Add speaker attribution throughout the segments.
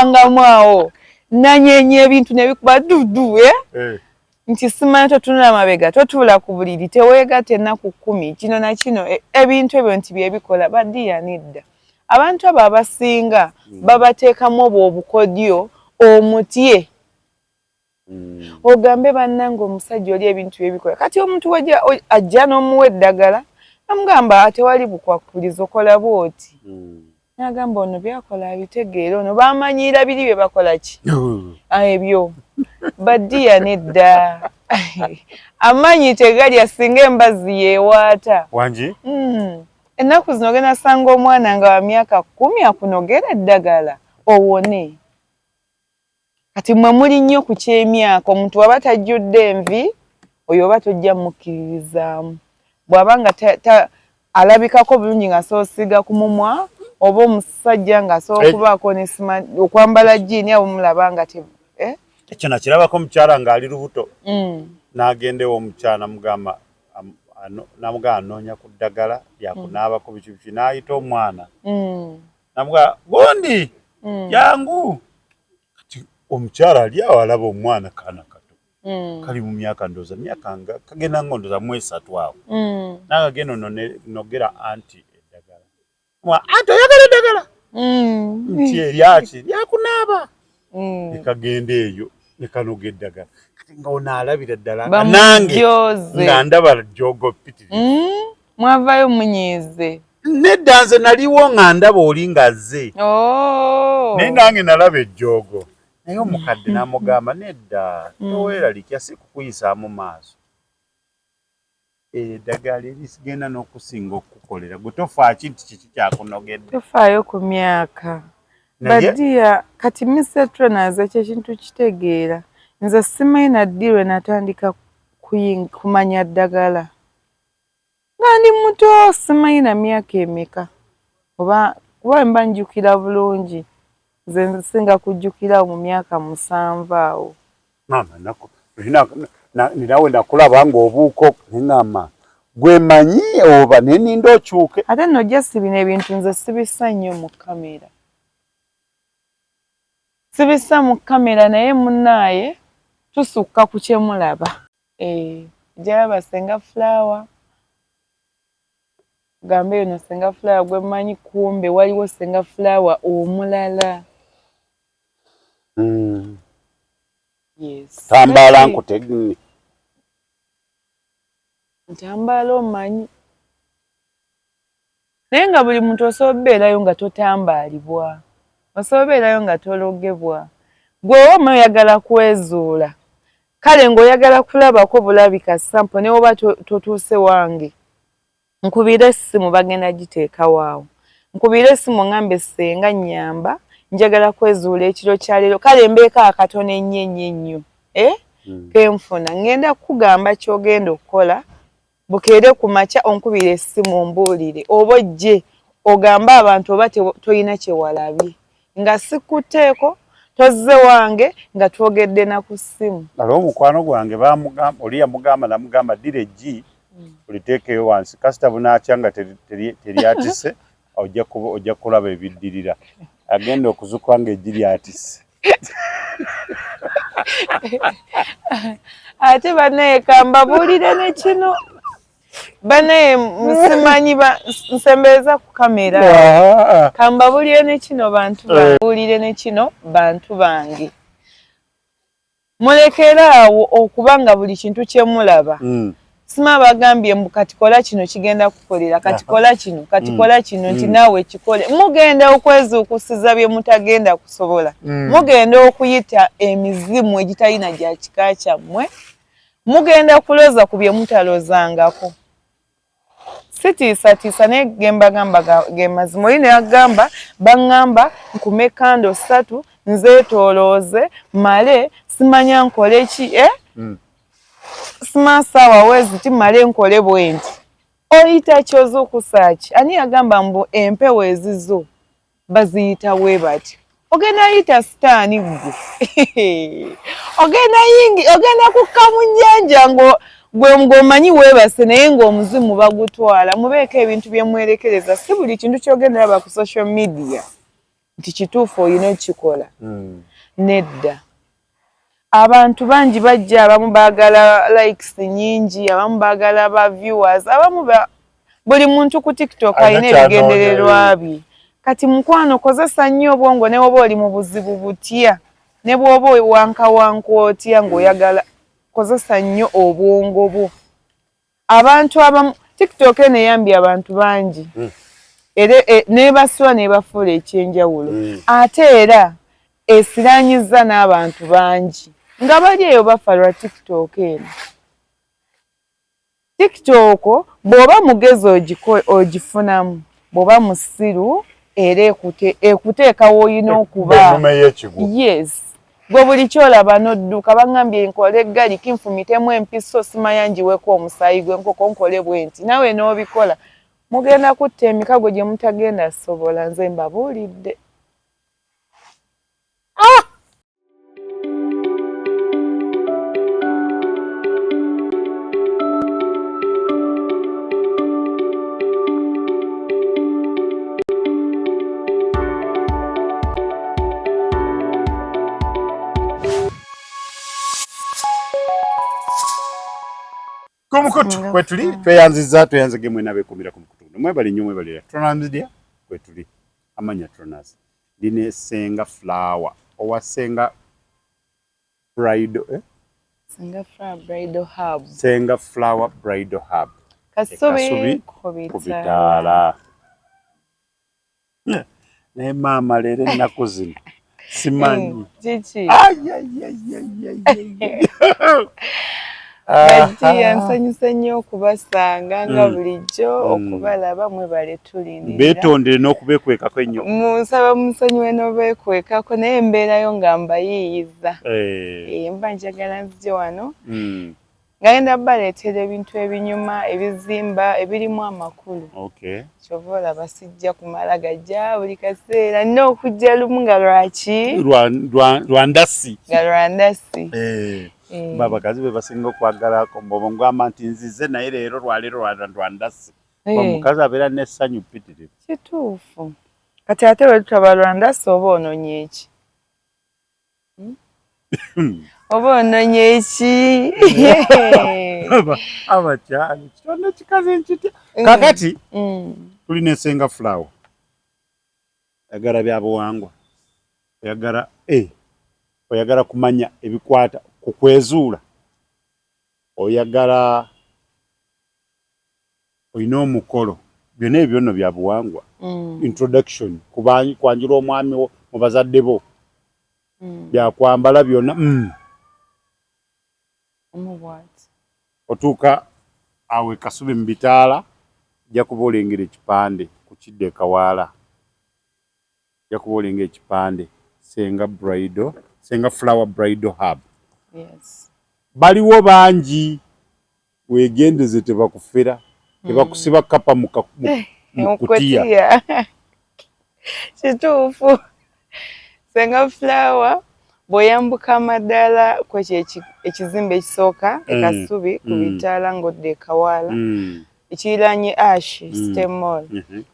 Speaker 1: bangamwawo nanyenye ebintu ne bikuba dudu nti simanyi totunula mabega totula ku buliri teweegatta ennaku 10 kino na kino ebintu ebyo nti byebikola Badiya nedda abantu abo abasinga babateekamu obukodyo omutye ogambe bannange omusajja oli ebintu byebikola kati omuntu ajja n'omuwa eddagala namugamba tewali bukwakulizo okola bwoti nagamba ono byakola abitegeera ono bamanyira biri bye bakola ki ebyo Badiya nedda amanyi tegali asinga embazi yeewaata
Speaker 2: wangi
Speaker 1: ennaku zino ogenda sanga omwana nga wa myaka 10 akunogera eddagala owone kati mwe muli nnyo ku ky'emyaka omuntu waba tajjudde envi oyo oba tojja mukkiririzaamu bw'aba nga alabikako bulungi nga soosiga ku mumwa oba omusajja nga asobola okubaako nesima okwambala jjiini abo mulaba nga
Speaker 2: ekyo nakirabako mukyala ng'ali lubuto n'agenda ew'omukyala namugamba anoonya ku ddagala lyakunaabako biki n'ayita omwana namugamba gundi jangu kati omukyala ali awo alaba omwana kaana kato kali mu myaka ndooza myaka nga kagenda ngo ndooza mu 3 awo n'agagenda nogera anti eddagala anti oyagala eddagala nti eryaki lyakunaaba nekagenda eyo nekanoga eddagala kati nga onaalabira ddala nange nga ndaba jogo pitiri
Speaker 1: mwavayo munyiize
Speaker 2: nedda nze naliwo nga ndaba oli ngazze naye nange nalaba ejjoogo naye omukadde n'amugamba nedda toweeralikya si kukuyisaamu maaso eddagala erisigenda n'okusinga okukolera gwe tofaaki nti kiki kyakunogedde
Speaker 1: tofaayo ku myaka Badiya kati misetro naze ekintu kitegeera nze simanyi naddi lwe natandika kumanya ddagala nga ndi muto simanyi na myaka emeka oba mba njukira bulungi nze nsinga kujjukira mu myaka 7 awo
Speaker 2: mama ninawe nakulaba ng'obuuko neŋŋamba gwe manyi oba neninda okyuke
Speaker 1: ate nojja si bino ebintu nze sibisa nnyo mu kamera sibisa mu kamera naye munnaaye tusukka ku kyemulaba gyalaba senga flower gambe yono senga flower gwe manyi kumbe waliwo senga flower omulala yes
Speaker 2: tambala nkutegni
Speaker 1: ntambala omanyi naye nga buli muntu osobola okubeerayo nga totambaalibwa osobola okubeerayo nga tologebwa gwe oba oyagala kwezuula kale ng'oyagala kulabako bulabika sampo ne oba totuuse wange nkubira essimu bagenda giteeka waawo nkubira essimu ngambe senga nnyamba njagala kwezuula ekiro kya leero kale mbeeko akatono ennyo kenfuna ngenda kukugamba ky'ogenda okukola bukeere ku makya onkubira essimu ombuulire oba ojje ogambe abantu oba tolina kyewalabye nga sikutteeko tozze wange nga twogedde na ku ssimu
Speaker 2: alo omukwano gwange oli yamugamba namugamba ddira eggi oliteekeyo wansi kasita bunaakya nga teryatise ojja kulaba ebiddirira agenda okuzuka nga eggi lyatise
Speaker 1: ate banaye kambabuulire ne kino banaye simanyi nsembereza ku kamera kambabuulire ne kino bantu buulire ne kino bantu bange mulekera awo okuba nga buli kintu kyemulaba sima bagambye mbu kati kola kino kigenda kukolera kati kola kino kati kola kino nti naawe kikole mugenda okwezuukusiza bye mutagenda kusobola mugenda okuyita emizimu egitalina gya kika kyammwe mugenda kuloza ku bye mutalozangako sitiisatiisa naye gembagamba ge mazima oli neyagamba baŋŋamba nkume kando 3 nzeetoolooze male simanya nkole ki simasaawa weziti male nkole bwe nti oyita kyozuukusaaki ani yagamba mbu empewo ezizo baziyita bwe bati ogenda yita sitaani gwe ogenda kukka mu nnyanja ng'omanyi weebase naye ng'omuzimu bagutwala mubeeko ebintu bye mwerekereza si buli kintu ky'ogenda laba ku social media nti kituufu olina okikola. Nedda. Abantu bangi bajja, abamu baagala likes nyingi, abamu baagala ba viewers, abamu buli muntu ku TikTok alina ebigendererwa bye. Kati mukwano kozesa nnyo obwongo ne bw'oba oli mu buzibu butya, ne bw'oba wankawanka otya ng'oyagala, kozesa nnyo obwongo bwo. Abantu abamu TikTok eno eyambye abantu bangi. Era n'ebasula n'ebafuula ekyenjawulo. Ate era esiraanyiza n'abantu bangi nga bali eyo bafa lwa TikTok eno. TikTok bw'oba mugezi ogifunamu, bw'oba musiru era ekuteeka w'olina okuba. Yes. Gwe buli kyolaba n'odduka bangambye nkole eggali kinfumitemu empiso simanya njiweko omusaayi gw'enkoko nkole bwe nti. Nawe n'obikola. Mugenda kutta emikago gye mutagenda sobola, nze mbabuulidde.
Speaker 2: Kumukutu kwetuli tweyanziza tweyanzige mwena bekumira kumukutu. Mwebali nnyo mwebalira. Tronamzidia kwetuli. Amanya Tronas. Line Senga Flower. Owa Senga Bridal
Speaker 1: Senga Flower Bridal Hub.
Speaker 2: Senga Flower Bridal Hub.
Speaker 1: Kasubi
Speaker 2: kubitala. Ne mama lere nakuzina. Simanyi.
Speaker 1: Chichi. Bajja nsanyusa nnyo okubasanga nga bulijjo okubalaba mwebale tulindirira.
Speaker 2: Beetondere n'okubeekwekako ennyo.
Speaker 1: Musaba musonyiwe n'obeekwekako naye embeerayo nga mbayiiyiza. Mba njagala nzije wano. Nga ngenda baleetera ebintu ebinyuma, ebizimba, ebirimu amakulu. Kyova olaba sijja kumala gajja buli kaseera. Nina okujja lumu nga lwaki?
Speaker 2: Lwandasi.
Speaker 1: Nga lwandasi.
Speaker 2: Babakazi be basinga okwagalako mbongamba nti nzize naye leero lwaleero lwandasi. Omukazi abeera n'essanyu ppitirivu.
Speaker 1: Kituufu. Kati ate bwe tutaba lwandasi oba ononye eki? Oba ononye eki?
Speaker 2: Abakyali kitonda kikaze nkitya. Kakati tulina Senga Flower. Oyagala byabuwangwa. Oyagala kumanya ebikwata kukwezuula. Oyagala olina omukolo. Byonna ebyo nno bya buwangwa. Introduction kwanjula omwami wo mu bazadde bo. Byakwambala byonna. Otuuka awe Kasubi mu bitaala ojja kuba olengera ekipande ku kidde e Kawaala. Ojja kuba olengera ekipande Senga Flower Bridal Hub.
Speaker 1: Yes.
Speaker 2: Baliwo bangi weegendeze tebakufera. Tebakusiba kapa mu kutiya.
Speaker 1: Kituufu. Senga Flower bw'oyambuka amadaala kwekyo ekizimbe ekisooka e Kasubi ku bitaala ng'odda e Kawaala. Ekiriraanye Ash Stem Mall.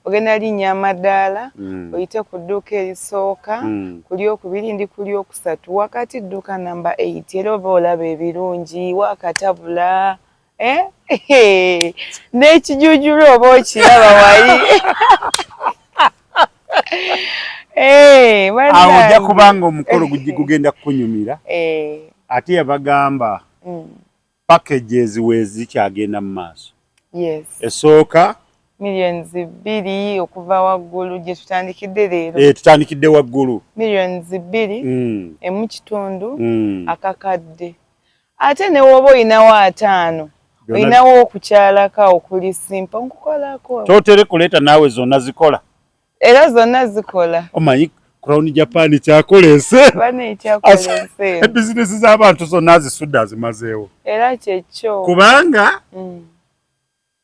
Speaker 1: Ogenda linnya amadaala oyite ku dduuka erisooka ku lyokubiri ndi ku lyokusatu wakati dduuka namba 8 era oba olaba ebirungi wakatabula n'ekijuujulu oba okiraba wali.
Speaker 2: Awo ojja kubanga omukolo gugenda kukunyumira. Ate yabagamba packages weezikyagenda mu maaso.
Speaker 1: Yes.
Speaker 2: Esooka
Speaker 1: millions 2 okuva waggulu gye tutandikidde leero.
Speaker 2: Tutandikidde waggulu.
Speaker 1: Millions 2 emu kitundu akakadde. Ate ne woba olinawo 5 olinawo okukyalaka okuli simpa nkukolako.
Speaker 2: Totere kuleeta naawe zonna zikola.
Speaker 1: Era zonna zikola.
Speaker 2: Omanyi Crown Japan kyakoleese.
Speaker 1: Bane kyakoleese.
Speaker 2: Ebizinesi z'abantu zonna zisudde azimazeewo.
Speaker 1: Era kyekyo.
Speaker 2: Kubanga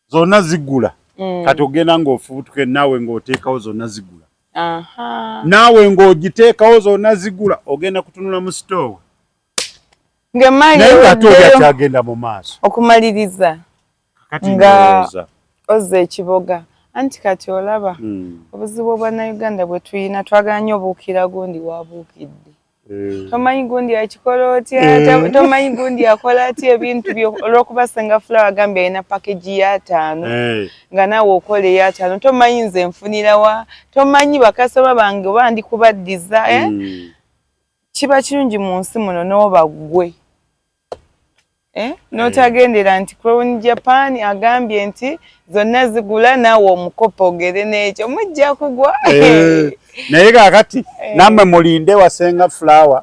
Speaker 2: zonna zigula. Kati ogenda ng'ofubutuke naawe ng'oteekawo zonna zigula. Naawe ng'ogiteekawo zonna zigula ogenda kutunula mu sitoowe. Naye ate oli akyagenda mu maaso.
Speaker 1: Okumaliriza.
Speaker 2: Kati ndowooza.
Speaker 1: Ozza ekiboga. anti kati olaba obuzibu bwannayuganda bwe tuyina twaganya obuukira gundi wabuukidde tomanyi gundi akikola otya tomanyi gundi akola atya ebintu byo olw'okuba Senga Flower agambye alina package ya 5 nga naawe okola eya 5 tomanyi nze nfunira wa tomanyi bakasoma bange oba ndi kubaddiza kiba kirungi mu nsi muno n'oba ggwe n'otagendera nti Crown Japan agambye nti zonna zigula naawe omukopo ogere n'ekyo mujja kugwa
Speaker 2: naye kaakati nammwe mulinde wa Senga Flower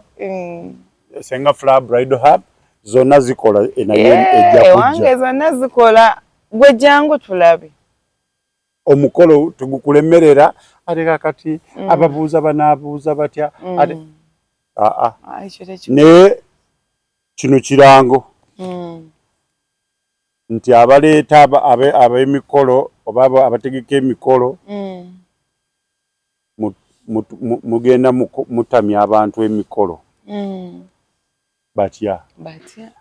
Speaker 2: Senga Flower Bridal Hub zonna zikola naye ejja kujja
Speaker 1: wange zonna zikola gwe jangu tulabe
Speaker 2: omukolo tugukulemerera ate kaakati ababuuza banaabuuza batya ate naye kino kirango nti abaleeta ab'emikolo oba abategeka emikolo mugenda mutamya abantu emikolo batya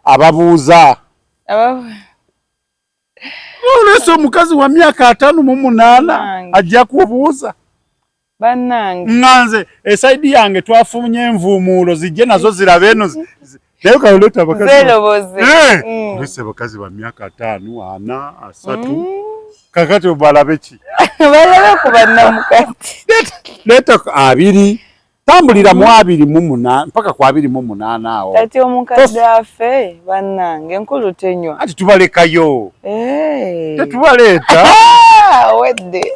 Speaker 2: ababuuza olwese omukazi wa myaka 58 ajja kubuuza
Speaker 1: bannange
Speaker 2: nganze esaidi yange twafunye envuumuulo zijje nazo zirabe eno naye kaloleta abakazi ba myaka 5 4 3 kakati balabe ki
Speaker 1: balabe ku bannamukati
Speaker 2: leta 2 tambulira mu 28 mpaka ku 28 awo
Speaker 1: kati omukadde afe bannange enkulu tenywa
Speaker 2: ati tubalekayo tetubaleeta
Speaker 1: wedde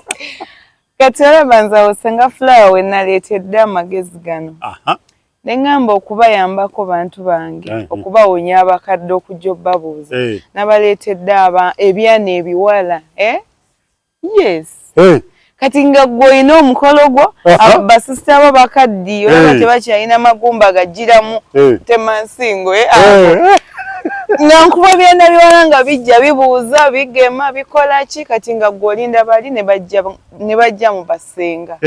Speaker 1: kati olaba nze Senga Flower we naleetedde amagezi gano ne ngamba okubayambako bantu bange okubawonya abakadde okujja obbabuuza nabaleetedde ebyana ebiwala yes kati nga gwe olina omukolo gwo basisita bo bakaddi olaba tebakyalina magumba gajjiramu temansingo nga nkuba byana biwala nga bijja bibuuza bigema bikola ki kati nga gwe olinda bali ne bajja mu basenga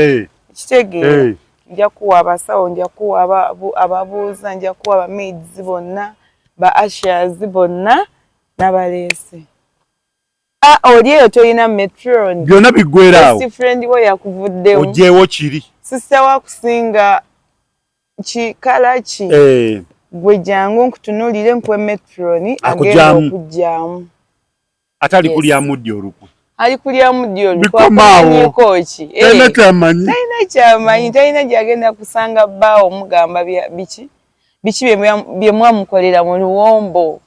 Speaker 1: kitegeera nja kuwa abasawo nja kuwa ababuuza nja kuwa abamaids bonna ba ashers bonna n'abaleese oli eyo tolina metron
Speaker 2: byonna biggweeraawo
Speaker 1: best friend wo yakuvuddemu
Speaker 2: ojeewo kiri
Speaker 1: sister wakusinga kikala ki gwe jangu nkutunuulire nkuwe metron agenda okujjaamu
Speaker 2: atali kulya muddi olukwe
Speaker 1: ali kulya muddi olukwamanyiiko ki talina kyamanyi talina gyagenda kusanga bbaawo omugamba biki bye mwamukolera mu luwombo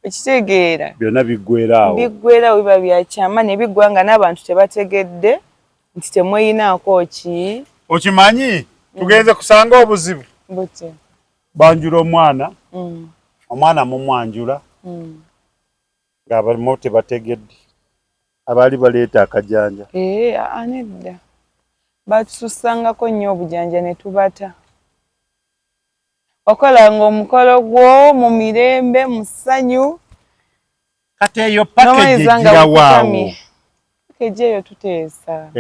Speaker 1: ekitegeera
Speaker 2: byonna biggweeraawo
Speaker 1: biba byakyama ne biggwa nga n'abantu tebategedde nti temweyinaako ki
Speaker 2: okimanyi tugenze kusanga obuzibu
Speaker 1: buti
Speaker 2: banjula omwana mumwanjula ng'abalimu tebategedde abaali baleeta akajanja
Speaker 1: anedda batususangako nnyo obujanja ne tubata okolanga omukolo gwo mu mirembe mu ssanyu
Speaker 2: kati eyo package ejjirawaawo
Speaker 1: package eyo tuteesa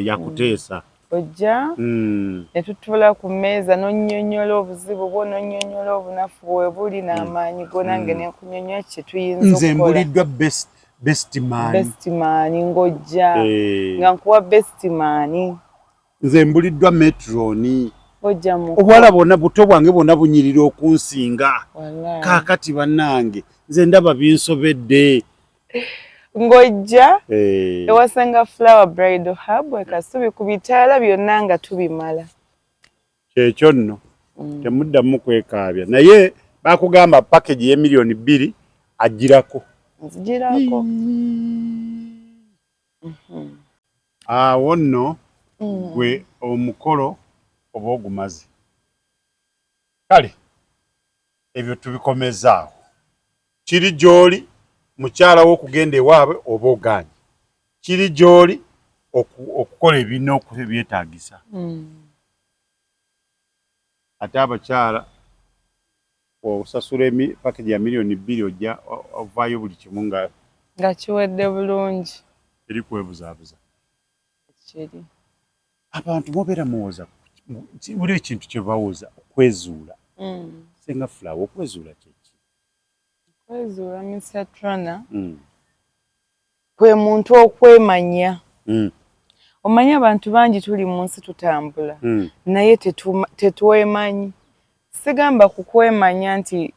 Speaker 2: yakuteesa
Speaker 1: ojja ne tutuula ku mmeeza n'onnyonnyola obuzibu bwo n'onnyonnyola obunafu bwe buli n'amaanyi go nange ne nkunyonnyola kye tuyinza okukola
Speaker 2: nze mbuliddwa best man
Speaker 1: ng'ojja nga nkuwa best man
Speaker 2: nze mbuliddwa metroni
Speaker 1: ojja mu
Speaker 2: obwala bwonna buto bwange bwonna bunyirira okunsinga kaakati bannange nze ndaba binsobedde
Speaker 1: ng'ojja ewa Senga Flower Bridal Hub ekasubi ku bitaala byonna nga tubimala
Speaker 2: kyekyo nno temuddamu kwekaabya naye bakugamba package ye $2 million agirako
Speaker 1: nzigirako
Speaker 2: awo nno gwe omukolo oba ogumaze kale ebyo tubikomezaawo kiri gy'oli mukyala w'okugenda ewaabwe oba ogaanye kiri gy'oli okukola ebirina ebyetaagisa ate abakyala osasula package ya $2 million ojja ovaayo buli kimu nga
Speaker 1: kiwedde bulungi
Speaker 2: eri kwebuzaabuza
Speaker 1: kiri
Speaker 2: abantu mubeera muwoza buli ekintu kye bawuza okwezuula Senga Flower okwezuula kyeki
Speaker 1: okwezuula Mr. Trona kwe muntu okwemanya Omanyi abantu bangi tuli mu nsi tutambula naye tetwemanyi. Sigamba kukwemanya nti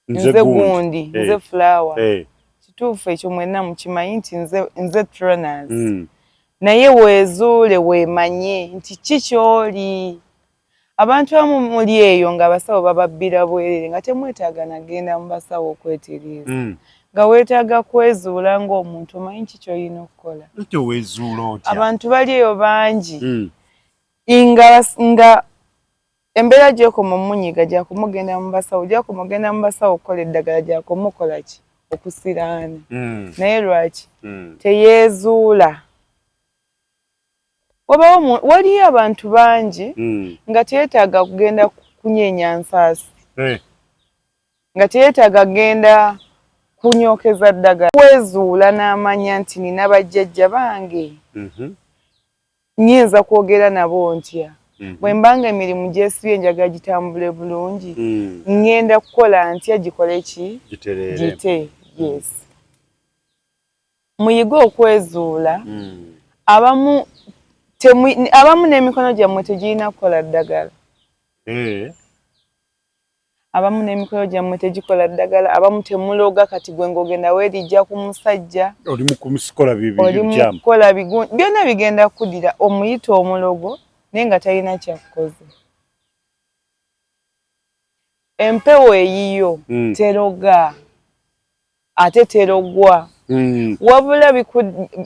Speaker 1: nze gundi nze flower kituufu ekyo mwenna mukimanyi nti nze Tronas naye weezuule weemanye nti kikyoli. Abantu abamu muli eyo nga abasawo bababbira bwerere nga temwetaaga nagenda mu basawo okwetereeza nga weetaaga kwezuula ng'omuntu omanyi ki ky'olina okukola. Abantu bali eyo bangi nga embeera gy'ekoma omunyiga gyakumugenda mu basawo gyakumugenda mu basawo okukola eddagala gyakumukola ki okusiraana naye lwaki teyeezuula. Waliyo abantu bangi nga teyeetaaga kugenda kunyeenya nsaasi nga teyeetaaga kugenda kunyookeza ddagala weezuula n'amanya nti nina bajjajja bange nnyinza kwogera nabo ntya bwe mbanga emirimu gyesibye njagala gitambule bulungi ngenda kukola ntya gikole ki gite. Yes, muyige okwezuula. Abamu n'emikono gyammwe tegirina kukola ddagala. Abamu n'emikono gyammwe tegikola ddagala. Abamu temuloga kati gwe ng'ogenda weerijja ku musajja oli mu kukola byonna bigenda kuddira omuyita omulogo naye nga talina kyakukoze. Empewo eyiyo teroga ate terogwa wabula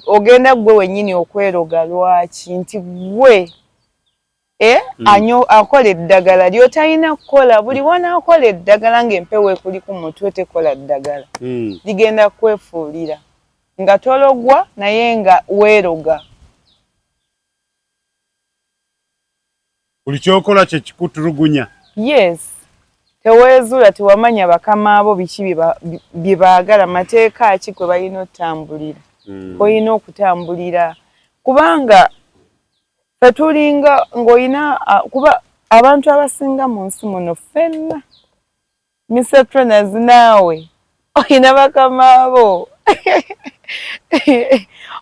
Speaker 1: ogenda gwe wennyini okweroga. Lwaki? Nti gwe akola eddagala ly'otalina kukola. Buli wanaakola eddagala ng'empewo ekuli ku mutwe tekola ddagala ligenda kwefuulira nga tologwa naye nga weeroga. Buli kyokola kye kikutulugunya. Yes, teweezuula tewamanya bakama abo biki bye baagala mateeka ki kwe balina otambulira olina okutambulira kubanga fetulinga ng'olina kuba abantu abasinga mu nsi muno ffenna Mr. Tronas naawe olina bakama abo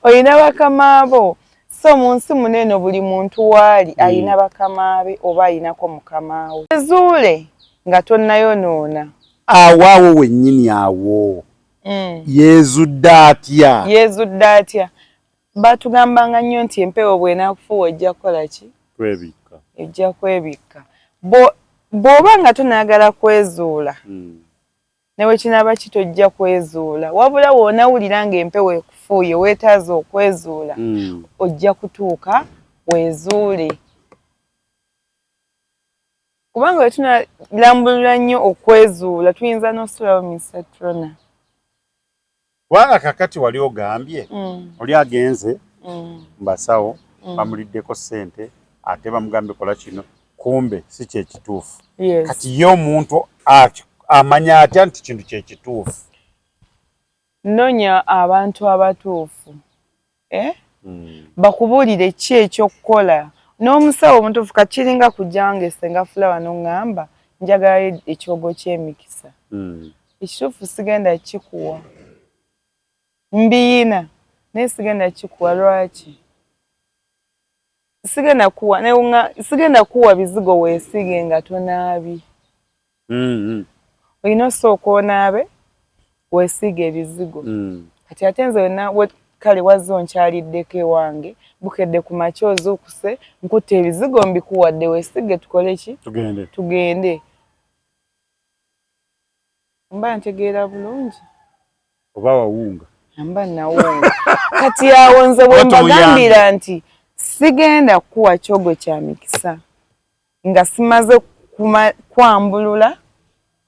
Speaker 1: olina bakama abo. So mu nsi muno eno buli muntu waali alina bakama be oba alinako mukama we. Weezuule nga tonnayonoona.
Speaker 2: Awaawo wennyini awo yeezudde atya? Yeezudde atya?
Speaker 1: Batugambanga nnyo nti empewo bw'enaakufuuwa ojja kukola ki?
Speaker 2: Kwebikka.
Speaker 1: Ojja kwebikka. Bw'oba nga tonaagala kwezuula ne bwe kinaaba kitojja kwezuula wabula w'onawulira ng'empewo ekufuuye weetaaze okwezuula ojja kutuuka weezuule. Kubanga bwe tunalambulula nnyo okwezuula tuyinza n'osulawo Mr. Trona.
Speaker 2: Wala kakati wali ogambye oli agenze mbasawo bamuliddeko ssente ate bamugambe kola kino kumbe si kye kituufu. Kati ye omuntu amanya atya nti kintu kye kituufu?
Speaker 1: Nonya abantu abatuufu bakubuulire ki ekyokukola. N'omusawo omutuufu kakiringa kujjange Senga Flower n'oŋŋamba njagala ekyogo ky'emikisa. Ekituufu sigenda kikuwa mbiyina naye sigenda kikuwa. Lwaki? Sigenda kuwa bizigo weesige nga tonaabi. Olina osooka onaabe weesige ebizigo. Kati ate nze wena kale wazze onkyaliddeko ewange bukedde ku makya ozuukuse nkutte ebizigo mbikuwadde weesige tukole ki? Tugende. Mba ntegeera bulungi.
Speaker 2: Oba wawunga? Mba
Speaker 1: nawunga. Kati awo nze bwe mbagambira nti sigenda kuwa kyogo kya mikisa nga simaze kwambulula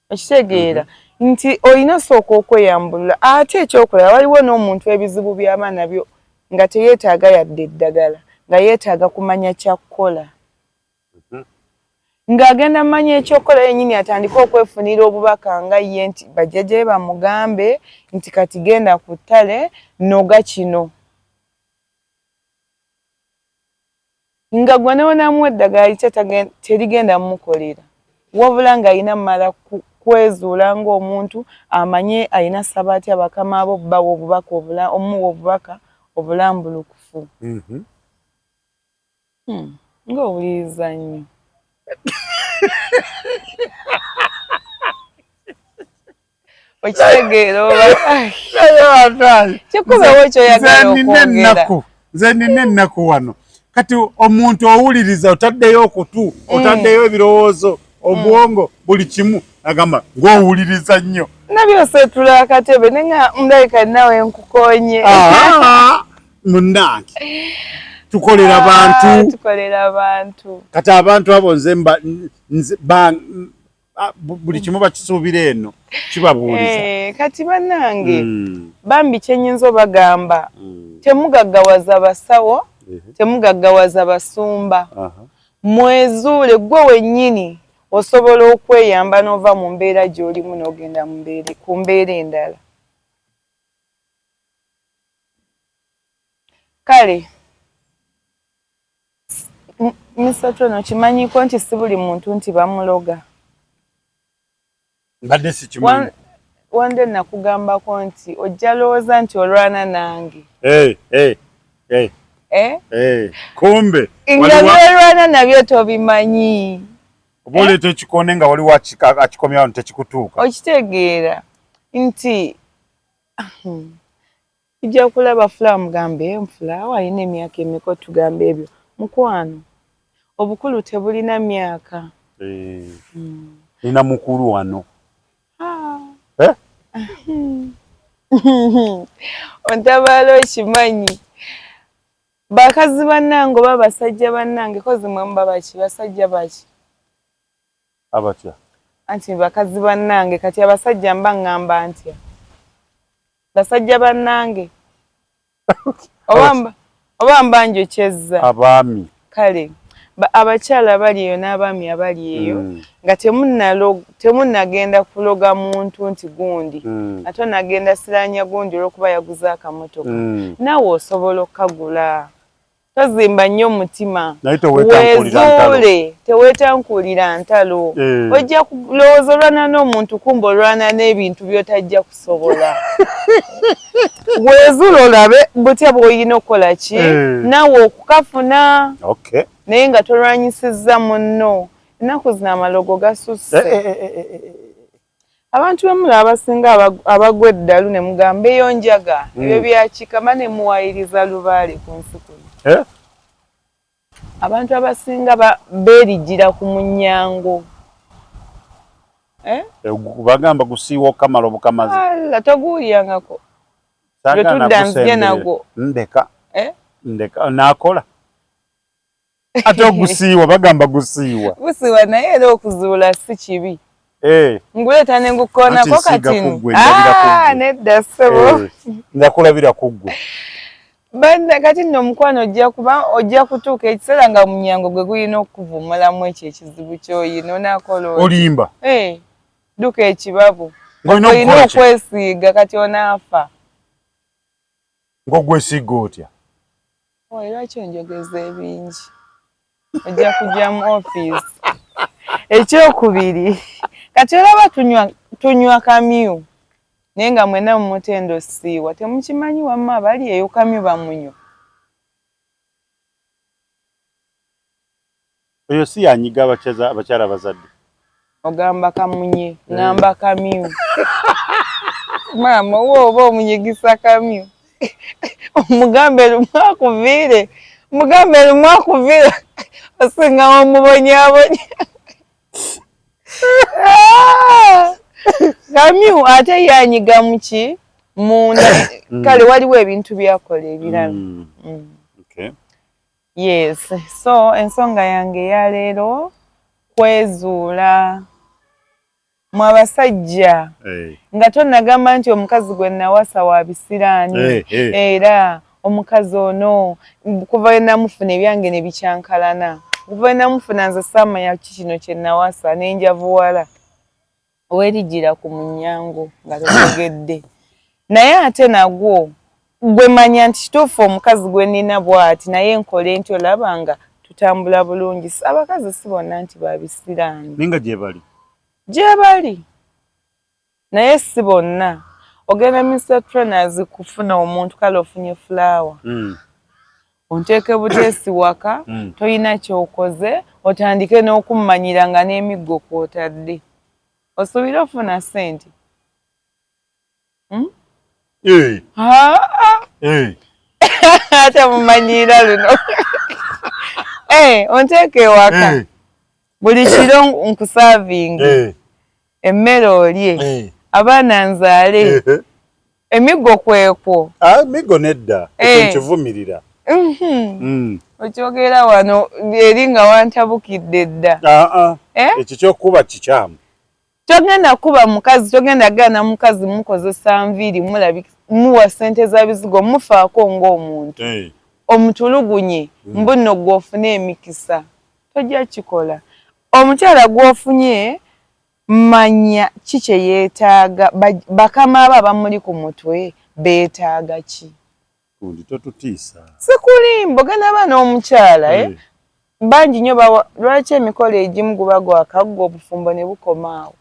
Speaker 1: ekitegeera nti olina sooka okweyambulula ate ekyokola waliwo n'omuntu ebizibu by'aba nabyo nga teyeetaaga yadde eddagala nga yeetaaga kumanya kyakukola ng'agenda manya ekyokola yennyini atandika okwefunira obubaka nga ye nti bajjajja be bamugambe nti kati genda ku ttale noga kino nga gwe newonamu eddagala terigenda mumukolera wabula ng'alina mmala kwezuula ng'omuntu amanye alina sabaati abakama abo bawa obubaka omuwa obubaka obulambulukufu. ng'owuliriza nnyo. Okitegeera oba kikubeewo kyoyagala okwogera.
Speaker 2: Nze nina ennaku wano kati omuntu owuliriza otaddeyo okutu otaddeyo ebirowoozo obwongo buli kimu agamba ng'owuliriza nnyo.
Speaker 1: Nabyosetula akatebe nenga ndabika nawe nkukonye.
Speaker 2: Munnange tukolera bantu kati abantu abo nze buli kimu bakisuubira eno kibabuuliza.
Speaker 1: Kati bannange bambi kyenyinza obagamba temugaggawaza basawo temugaggawaza basumba mwezuule gwe wennyini osobola okweyamba n'ova mu mbeera gy'olimu n'ogenda ku mbeera endala. Kale Mr. Tono kimanyiko nti si buli muntu nti bamuloga.
Speaker 2: Mbadde sikimanyi.
Speaker 1: Wande nakugambako nti ojja lowooza nti olwana nange.
Speaker 2: Kumbe
Speaker 1: nga byolwana nabyo tobimanyi.
Speaker 2: Oba oleeta ekikone nga waliwo akikomyawo tekikutuuka.
Speaker 1: Okitegeera nti ijja kulaba Fulaawa mugambe Fulaawa alina emyaka emeka otugamba ebyo. Mukwano obukulu tebulina myaka.
Speaker 2: Nina mukulu wano.
Speaker 1: Ontabaala okimanyi. Bakazi bannange oba basajja bannange kozi mwe muba baki basajja baki.
Speaker 2: Abatya.
Speaker 1: Anti bakazi bannange kati abasajja mba ngamba ntya. Basajja bannange. Oba mbanjokyezza.
Speaker 2: Abaami.
Speaker 1: Kale abakyala abali eyo n'abaami abali eyo nga temunnagenda kuloga muntu nti gundi ate onagenda siranya gundi olw'okuba yaguza akamotoka naawe osobola okukagula. Tozimba nnyo mutima weezuule teweetankuulira ntalo. Ojja kulowooza olwana n'omuntu kumba olwana n'ebintu by'otajja kusobola. Weezuule olabe butya bw'olina okukola ki naawe okukafuna. Naye nga tolwanyisizza munno. Ennaku zino amalogo gasusse. Abantu bemula abasinga abagwa eddalu ne mugamba eyo njaga ebyo byakikama ne muwayiriza lubaale ku nsi kuno. Abantu abasinga beerigira ku munyango.
Speaker 2: Bagamba gusiiwa okamala obukamazi.
Speaker 1: Toguulyangako. Lwetudda nzije nago.
Speaker 2: Ndeka naakola. Ate ogusiiwa bagamba gusiiwa.
Speaker 1: Gusiiwa naye era okuzuula si kibi. Nguleeta ne ngukoonako kati. Nedda ssebo.
Speaker 2: Ndakulabira ku ggwe.
Speaker 1: Kati nno omukwano ojja kutuuka ekiseera nga munyango gwe gulina okuvumulamu ekyo ekizibu ky'oyina onaakola
Speaker 2: olimba.
Speaker 1: Dduka ekibabu. Olina okwesiiga kati onaafa.
Speaker 2: Ng'ogwesiiga otya?
Speaker 1: Lwaki onjogeza ebingi? Ojja kujja mu ofiisi. Ekyokubiri kati olaba tunywa kamyu naye nga mwena mu mutendo siiwa temukimanyi wamma abali eyo kamyu bamunywa.
Speaker 2: Oyo si yanyiga abakyala abazadde.
Speaker 1: Ogamba kamunye ngamba kamyu. Maama oba omunyigisa kamyu. Mugambe lumwakuviire. Osinga omubonyabonya. Kamyu ate yanyiga muki munda. Kale waliwo ebintu byakola ebirala. Yes, so ensonga yange ya leero kwezuula mwabasajja nga tonnagamba nti omukazi gwe nawasa wa bisiraani era omukazi ono kuva we namufuna ebyange ne bikyankalana kuva we namufuna nze saamanya kino kye nawasa n'enjavuwala weerigira ku munyango nga totegedde naye ate nagwo gwe manya nti kituufu omukazi gwe nnina bw'ati naye nkole nti olaba nga tutambula bulungi. Abakazi si bonna nti babisiraani.
Speaker 2: Ninga gye bali
Speaker 1: naye si bonna. Ogenda Mr. Trainers kufuna omuntu kale ofunye Fulaawa. onteeke buteesi waka toyina kyokoze otandike n'okummanyiranga n'emiggo kw'otadde osuubira ofuna ssente ate mumanyira luno onteeke ewaka buli kiro nkusaavinge emmere olye abaana nzaale emiggo kwekwo
Speaker 2: emiggo nedda nkivumirira
Speaker 1: okyogera wano eri nga wantabukidde dda
Speaker 2: ekyo kyokkuba kikyamu
Speaker 1: togenda kuba mukazi togenda gaana mukazi mukozesa nviiri muwa ssente za bizigo mufaako ng'omuntu omutulugunye mbu nno gw'ofuna emikisa tojja kikola omukyala gw'ofunye manya ki kye yeetaaga bakama abo abamuli ku mutwe beetaaga ki
Speaker 2: totutiisa
Speaker 1: sikulimba ogenda aba n'omukyala bangi nnyo lwaki emikolo egimu guba gwakaggwa obufumbo ne bukomaawo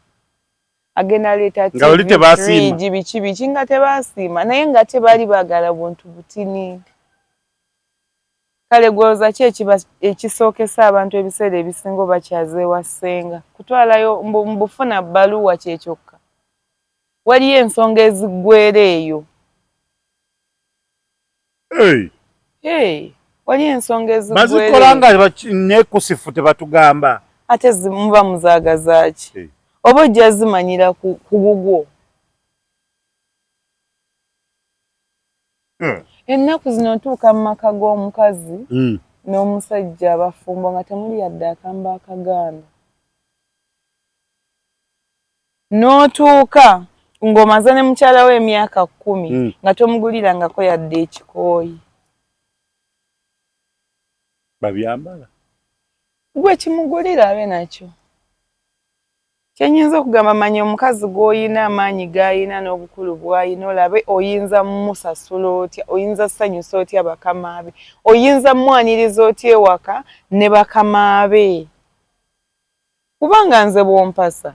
Speaker 1: agenda aleeta friji biki nga tebaasiima naye nga tebaali baagala buntu butini kale gwolooza ki ekisookesa abantu ebiseera ebisinga oba kyazeewasenga kutwalayo mbufuna bbaluwa kyekyokka waliyo ensonga eziggwera eyo waliyo ensonga eziggwera
Speaker 2: bazikola nga nekusifu tebatugamba
Speaker 1: ate muba muzaagazaaki oba ojja zimanyira ku bugwo ennaku zino ntuuka mu maka g'omukazi n'omusajja abafumbo nga temuli yadde akambe akaganda n'otuuka ng'omaze ne mukyala we emyaka 10 nga tomugulirangako yadde ekikooyi
Speaker 2: babyambala
Speaker 1: gwe kimugulira abe nakyo kyenyinza okugamba manya omukazi gw'oyina amaanyi g'ayina n'obukulu bw'ayina olabe oyinza mumusasula otya oyinza sanyusa otya bakama be oyinza mwaniriza otya ewaka ne bakama be kubanga nze bw'ompasa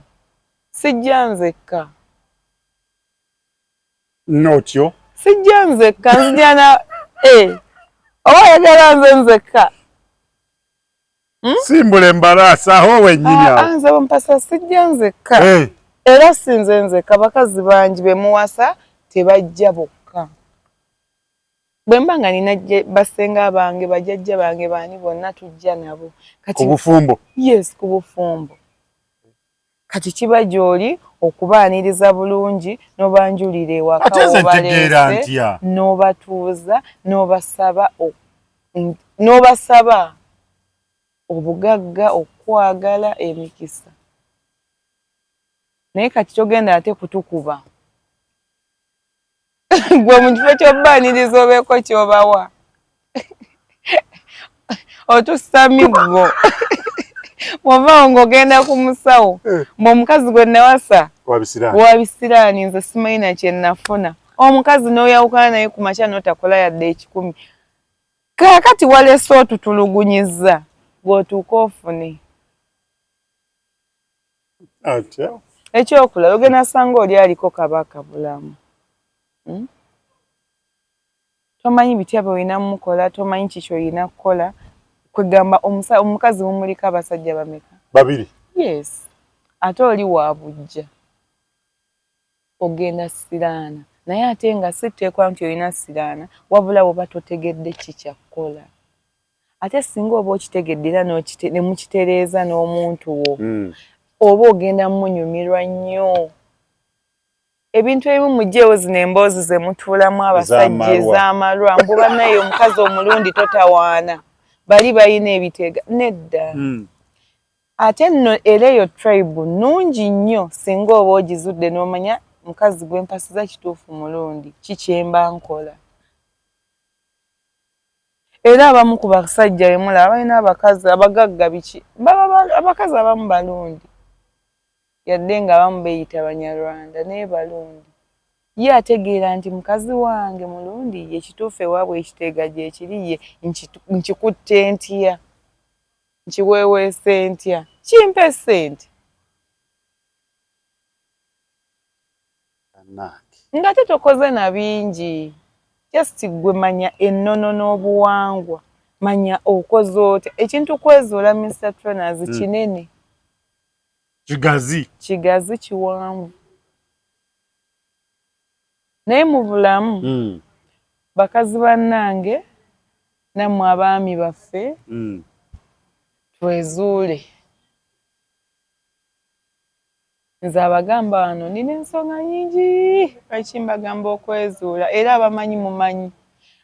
Speaker 1: sijja nzekka
Speaker 2: notyo
Speaker 1: sijja nzekka nzija na oba oyagala nze nzekka
Speaker 2: simbula embalaasi aho wennyini awo
Speaker 1: nze bw'ompasa sijja nzekka era si nze nzekka bakazi bangi be muwasa tebajja bokka bwe mba nga nina basenga bange bajjajja bange baani bonna tujja nabo
Speaker 2: ku bufumbo
Speaker 1: yes ku bufumbo kati kiba gy'oli okubaaniriza bulungi n'obanjulira ewaka obaleese n'obatuuza n'obasaba obugagga okwagala emikisa naye kati togenda ate kutukuba gwe mu kifo ky'obaaniriza obeeko ky'obawa otussa miggo bw'ovaawo ng'ogenda ku musawo omukazi gwe nawasa wabisiraani nze simanyi na kye nafuna omukazi n'oyawukana naye ku makya n'otakola yadde 10 kaakati waleese otutulugunyiza gw'otuuka ofune ekyokulala ogenda sanga oli aliko kabaka bulamu tomanyi bitya bw'olina mukola tomanyi kiki olina kukola kwegamba omukazi mumuliko abasajja bameka
Speaker 2: 2
Speaker 1: yes ate oli wa bujja ogenda siraana naye ate nga sitteekwa nti olina siraana wabula bw'oba totegedde kikyakkola ate singa oba okitegedde era ne mukitereeza n'omuntu wo oba ogenda munyumirwa nnyo ebintu ebimu mugyeewo zino emboozi ze mutuulamu abasajja ez'amalwa mbu bannaye omukazi omulundi totawaana bali balina ebiteega nedda ate nno era eyo tribe nnungi nnyo singa oba ogizudde n'omanya mukazi gwe mpasiza kituufu mulundi kikyemba nkola era abamu ku basajja bemulaba balina abakazi abagagga biki abakazi abamu balundi yadde nga abamu beeyita Banyarwanda naye balundi ye ategeera nti mukazi wange mulundi ye kituufu ewaabwe ekiteega gye kiri ye nkikutte ntya nkiweeweese ntya kimpe ssente nga te tokoze na bingi just gwe manya ennono n'obuwangwa manya okoze otya ekintu kwezuula Mr. Trainers kinene kigazi kiwanvu naye mu bulamu bakazi bannange nammwe abaami baffe twezuule. Nze abagamba wano nina ensonga nyingi lwaki mbagamba okwezuula era abamanyi mumanyi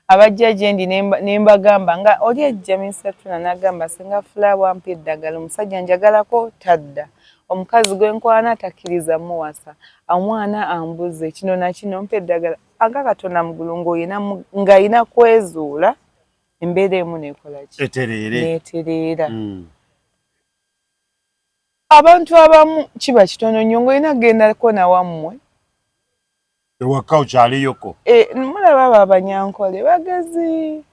Speaker 1: abajja gye ndi ne mbagamba nga oli ejja Mr. Trainer n'agamba singa Flower wampa eddagala omusajja njagalako tadda omukazi gwe nkwana takkiriza muwasa omwana ambuze kino na kino mpa eddagala aga Katonda mugulu ng'ayina kwezuula embeera emu nekola ki neetereera. Abantu abamu kiba kitono nnyo ng'olina kgendako na wammwe
Speaker 2: ewaka okyaliyoko
Speaker 1: mulaba abo abanyankole bagezi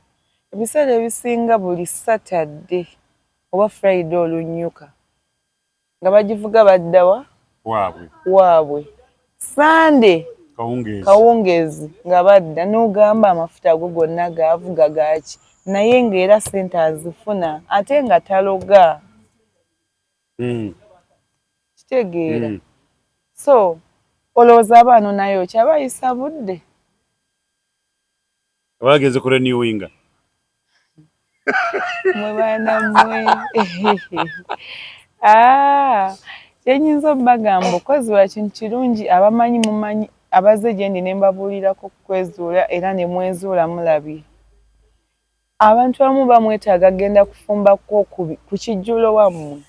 Speaker 1: ebiseera ebisinga buli Saturday oba Friday olunnyuka nga bagivuga baddawa waabwe Sunday kawungeezi nga badda n'ogamba amafuta ago gonna gaavuga gaaki naye ng'era ssente azifuna ate nga taloga kitegeera so olowooza abaano naye okyabayisa budde
Speaker 2: abageze ku renewinga
Speaker 1: mwe baanammwe kyenyinza obbagamba okwezuula kintu kirungi abamanyi mumanyi abazze gye ndi ne mbabuulirako kwezuula era ne mwezuula mulabye abantu abamu bamwetaaga genda kufumbako ku kijjulo wammwe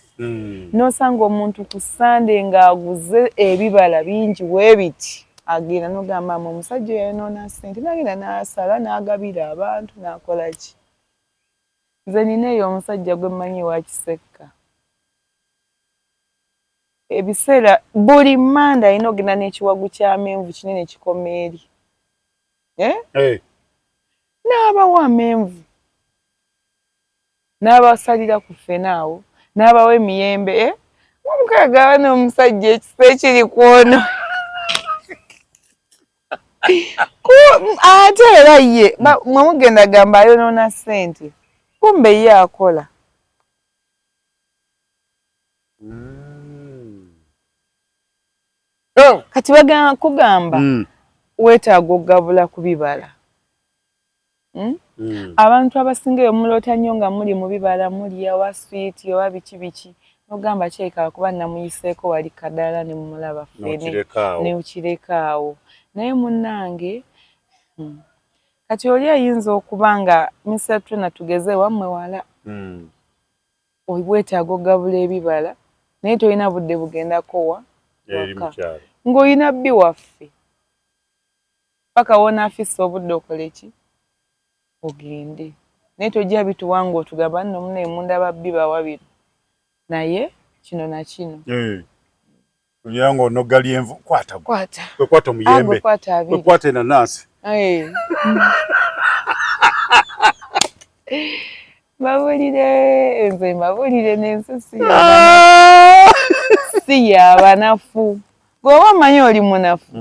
Speaker 1: n'osanga omuntu ku Sande ng'aguze ebibala bingi weebiti agenda n'ogamba mu omusajja yayonoona ssente n'agenda n'asala n'agabira abantu n'akola ki. Nze nina eyo omusajja gwe mmanyi wa Kisekka ebiseera buli Manda alina ogenda n'ekiwagu ky'amenvu kinene kikoma eri n'abawa amenvu n'abasalira ku ffenaawo n'abawa emiyembe omukagaba n'omusajja ekisa ekiri kwono ate era ye mwe mugenda gamba ayonoona ssente kumbe ye akola. Kati bagamba kugamba weetaaga okugabula ku bibala. Abantu abasinga eyo muloota nnyo nga muli mu bibala muli awa swiiti oba biki biki n'ogamba kyeka kuba namuyiseeko wali kadala ne mumulaba ffene ne ukireka awo naye munnange kati oli ayinza okuba nga Mr. Trainer tugeze wammwe wala weetaaga okugabula ebibala naye tolina budde bugendako wa waka ng'olina bbi waffe paka wonaafisa obudde okole ki ogende naye tojja bituwanga otugamba nno muna emunda babbi bawa bino naye kino na kino
Speaker 2: olira ng'onoggali envu kwata omuyembe kwata enanaasi
Speaker 1: mbabulire nze mbabulire n'ensi si y'abanafu gweoba omanyi oli munafu.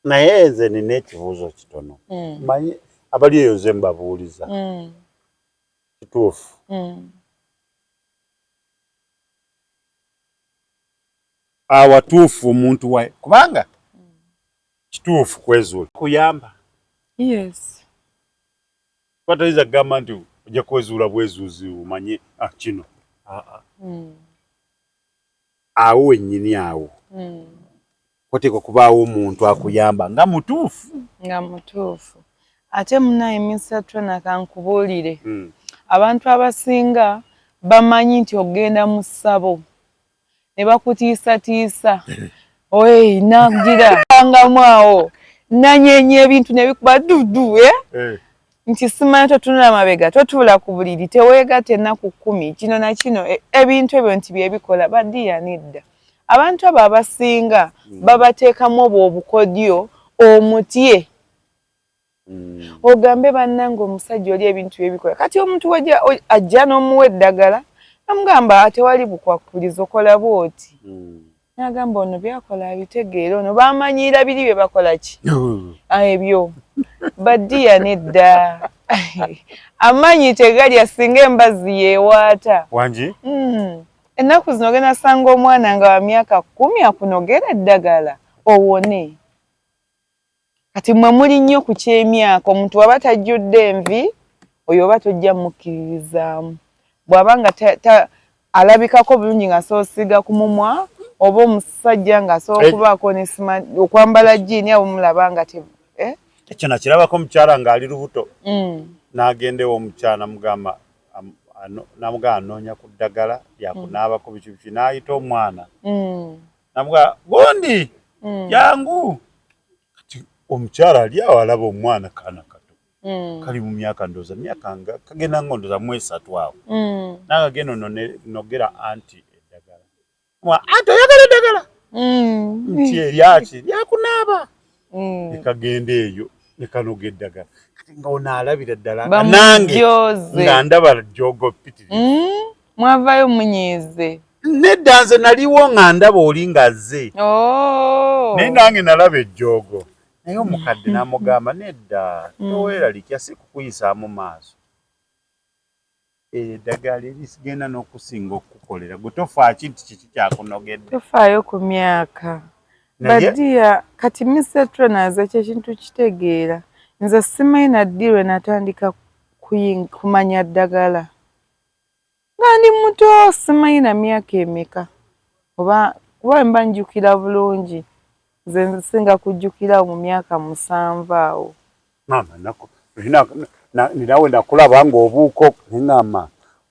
Speaker 2: Naye nze nina ekibuuzo kitono manyi abali eyo ze mbabuuliza kituufu awatuufu omuntu waye kubanga kituufu kwezuula kuyamba kwataliza kugamba nti ojja kwezuula bwezuuzi omanye kino awo wennyini awo koteeka okubaawo omuntu akuyamba nga mutuufu
Speaker 1: ate munaye Mr. Trainer kankubuulire abantu abasinga bamanyi nti ogenda mu ssabo ne bakutiisatiisa nagira angamu awo nanyenya ebintu ne bikuba dudu nti simanyi totunula mabega totuula ku buliri teweegatta ennaku 10 kino na kino ebintu ebyo nti bye bikola baddiya nedda. Abantu abo abasinga babateekamu obwo obukodyo omutye ogambe bannange omusajja oli ebintu byebikola kati omuntu ajja n'omuwa eddagala namugamba tewali bukwakuliza okola bw'oti Nagamba ono byakola abitegeera ono bamanyira biri bye bakola ki ebyo baddiya nedda amanyi tegali asinga embazi yeewaata
Speaker 2: wangi
Speaker 1: ennaku zino ogenda sanga omwana nga wa myaka 10 akunogera eddagala owone kati mwe muli nnyo ku ky'emyaka omuntu waba tajjudde envi oyo oba tojja mukkiririzaamu bw'aba nga alabikako bulungi nga soosiga ku mumwa oba omusajja nga asobola okubaako nesima okwambala jjiini abo mulaba nga
Speaker 2: ekyo nakirabako mukyala ng'ali lubuto n'agenda ew'omukyala namugamba anoonya ku ddagala lyakunaabako biki n'ayita omwana namugamba gundi jangu kati omukyala ali awo alaba omwana kaana kato kali mu myaka ndooza myaka nga kagenda nga ndooza mu 3 awo n'akagenda nogera anti eddagala anti oyagala eddagala nti eryaki lyakunaaba nekagenda eyo nekanoga eddagala kati nga ono alabira ddala nange nga ndaba jogo pitirivu
Speaker 1: mwavayo munyiize
Speaker 2: nedda nze naliwo nga ndaba oli ngazze naye nange nalaba ejjoogo naye omukadde n'amugamba nedda toweeralikya si kukuyisaamu maaso eddagala erigenda n'okusinga okukolera gwe tofaaki nti kiki kyakunogedde
Speaker 1: tofaayo ku myaka baddiya kati misetro naze ekyo ekintu kitegeera nze simanyi naddi lwe natandika kumanya ddagala nga ndi muto simanyi na myaka emeka kuba mba njukira bulungi nze nsinga kujjukira mu myaka 7 awo
Speaker 2: mama ninawe nakulaba ng'obuuko neŋŋamba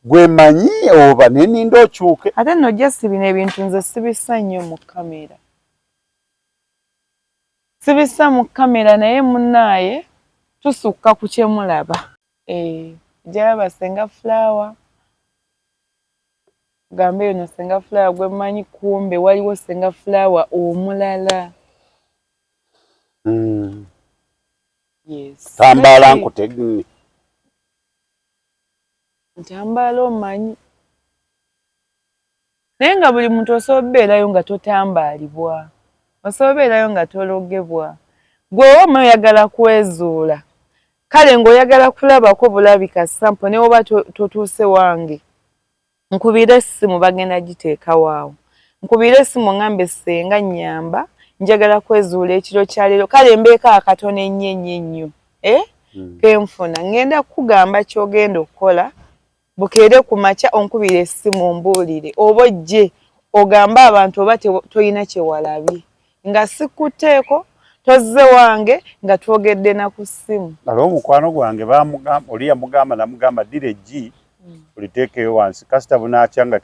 Speaker 2: gwe manyi oba neninda okyuke
Speaker 1: ate nojja si bino ebintu nze sibisa nnyo mu kamera sibisa mu kamera naye munnaaye tusukka ku kyemulaba gyalaba Senga Flower gambe yono Senga Flower gwe manyi kumbe waliwo Senga Flower omulala yes
Speaker 2: tambala nkutegni
Speaker 1: ntambala omanyi naye nga buli muntu osobola okubeerayo nga totambaalibwa osobola okubeerayo nga tologebwa gwe oba oyagala kwezuula kale ng'oyagala kulabako bulabika sampo ne oba totuuse wange nkubira essimu bagenda giteekawo awo nkubira essimu ngambe Senga nnyamba njagala kwezuula ekiro kya leero kale mbeeko akatono ennyo kenfuna ngenda kukugamba ky'ogenda okukola bukeere ku makya onkubira essimu ombuulire oba ojje ogambe abantu oba tolina kyewalabye nga sikutteeko tozze wange nga twogedde na ku ssimu
Speaker 2: ala omukwano gwange oli yamugamba namugamba ddira eggi oliteekeyo wansi kasita bunaakya nga